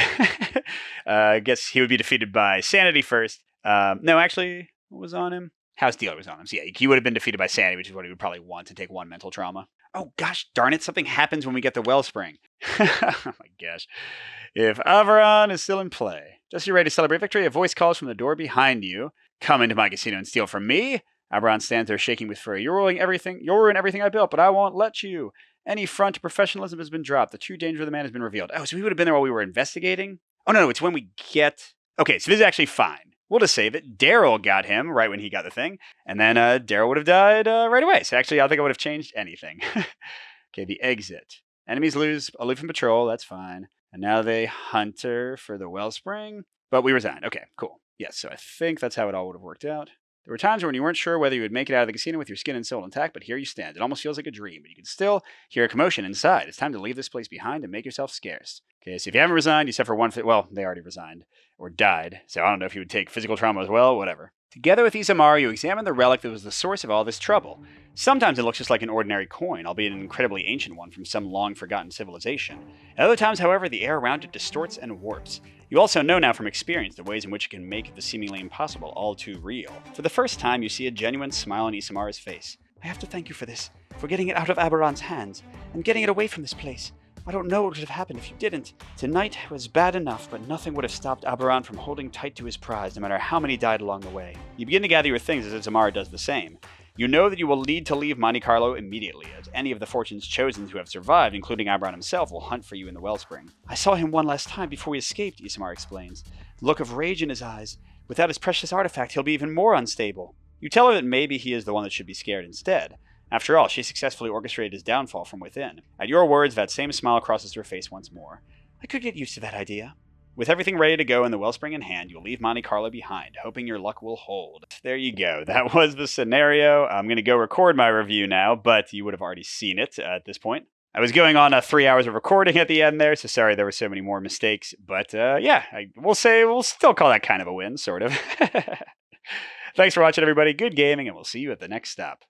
I guess he would be defeated by sanity first. No, actually, what was on him? House Dealer was on him. So yeah, he would have been defeated by Sandy, which is what he would probably want to take 1 mental trauma. Oh gosh darn it, something happens when we get the Wellspring. Oh my gosh. If Averon is still in play, just as you're ready to celebrate victory, a voice calls from the door behind you. Come into my casino and steal from me. Averon stands there shaking with fury. You'll ruin everything I built, but I won't let you. Any front to professionalism has been dropped. The true danger of the man has been revealed. Oh, so we would have been there while we were investigating? Oh, no, it's when we get... Okay, so this is actually fine. We'll just save it. Daryl got him right when he got the thing. And then Daryl would have died right away. So actually, I don't think I would have changed anything. Okay, the exit. Enemies lose aloof from patrol. That's fine. And now they hunter for the Wellspring. But we resigned. Okay, cool. Yes, so I think that's how it all would have worked out. There were times when you weren't sure whether you would make it out of the casino with your skin and soul intact, but here you stand. It almost feels like a dream, but you can still hear a commotion inside. It's time to leave this place behind and make yourself scarce. Okay, so if you haven't resigned, you suffer one... Well, they already resigned. Or died. So I don't know if you would take physical trauma as well, whatever. Together with Isamar, you examine the relic that was the source of all this trouble. Sometimes it looks just like an ordinary coin, albeit an incredibly ancient one from some long-forgotten civilization. At other times, however, the air around it distorts and warps. You also know now from experience the ways in which it can make the seemingly impossible all too real. For the first time, you see a genuine smile on Isamar's face. I have to thank you for this, for getting it out of Aberon's hands, and getting it away from this place. I don't know what would have happened if you didn't. Tonight was bad enough, but nothing would have stopped Aberon from holding tight to his prize, no matter how many died along the way. You begin to gather your things as Isamar does the same. You know that you will need to leave Monte Carlo immediately, as any of the fortunes chosen who have survived, including Aberon himself, will hunt for you in the Wellspring. I saw him one last time before we escaped, Isamar explains. The look of rage in his eyes. Without his precious artifact, he'll be even more unstable. You tell her that maybe he is the one that should be scared instead. After all, she successfully orchestrated his downfall from within. At your words, that same smile crosses her face once more. I could get used to that idea. With everything ready to go and the Wellspring in hand, you'll leave Monte Carlo behind, hoping your luck will hold. There you go. That was the scenario. I'm going to go record my review now, but you would have already seen it at this point. I was going on 3 hours of recording at the end there, so sorry there were so many more mistakes. But yeah, we'll still call that kind of a win, sort of. Thanks for watching, everybody. Good gaming, and we'll see you at the next stop.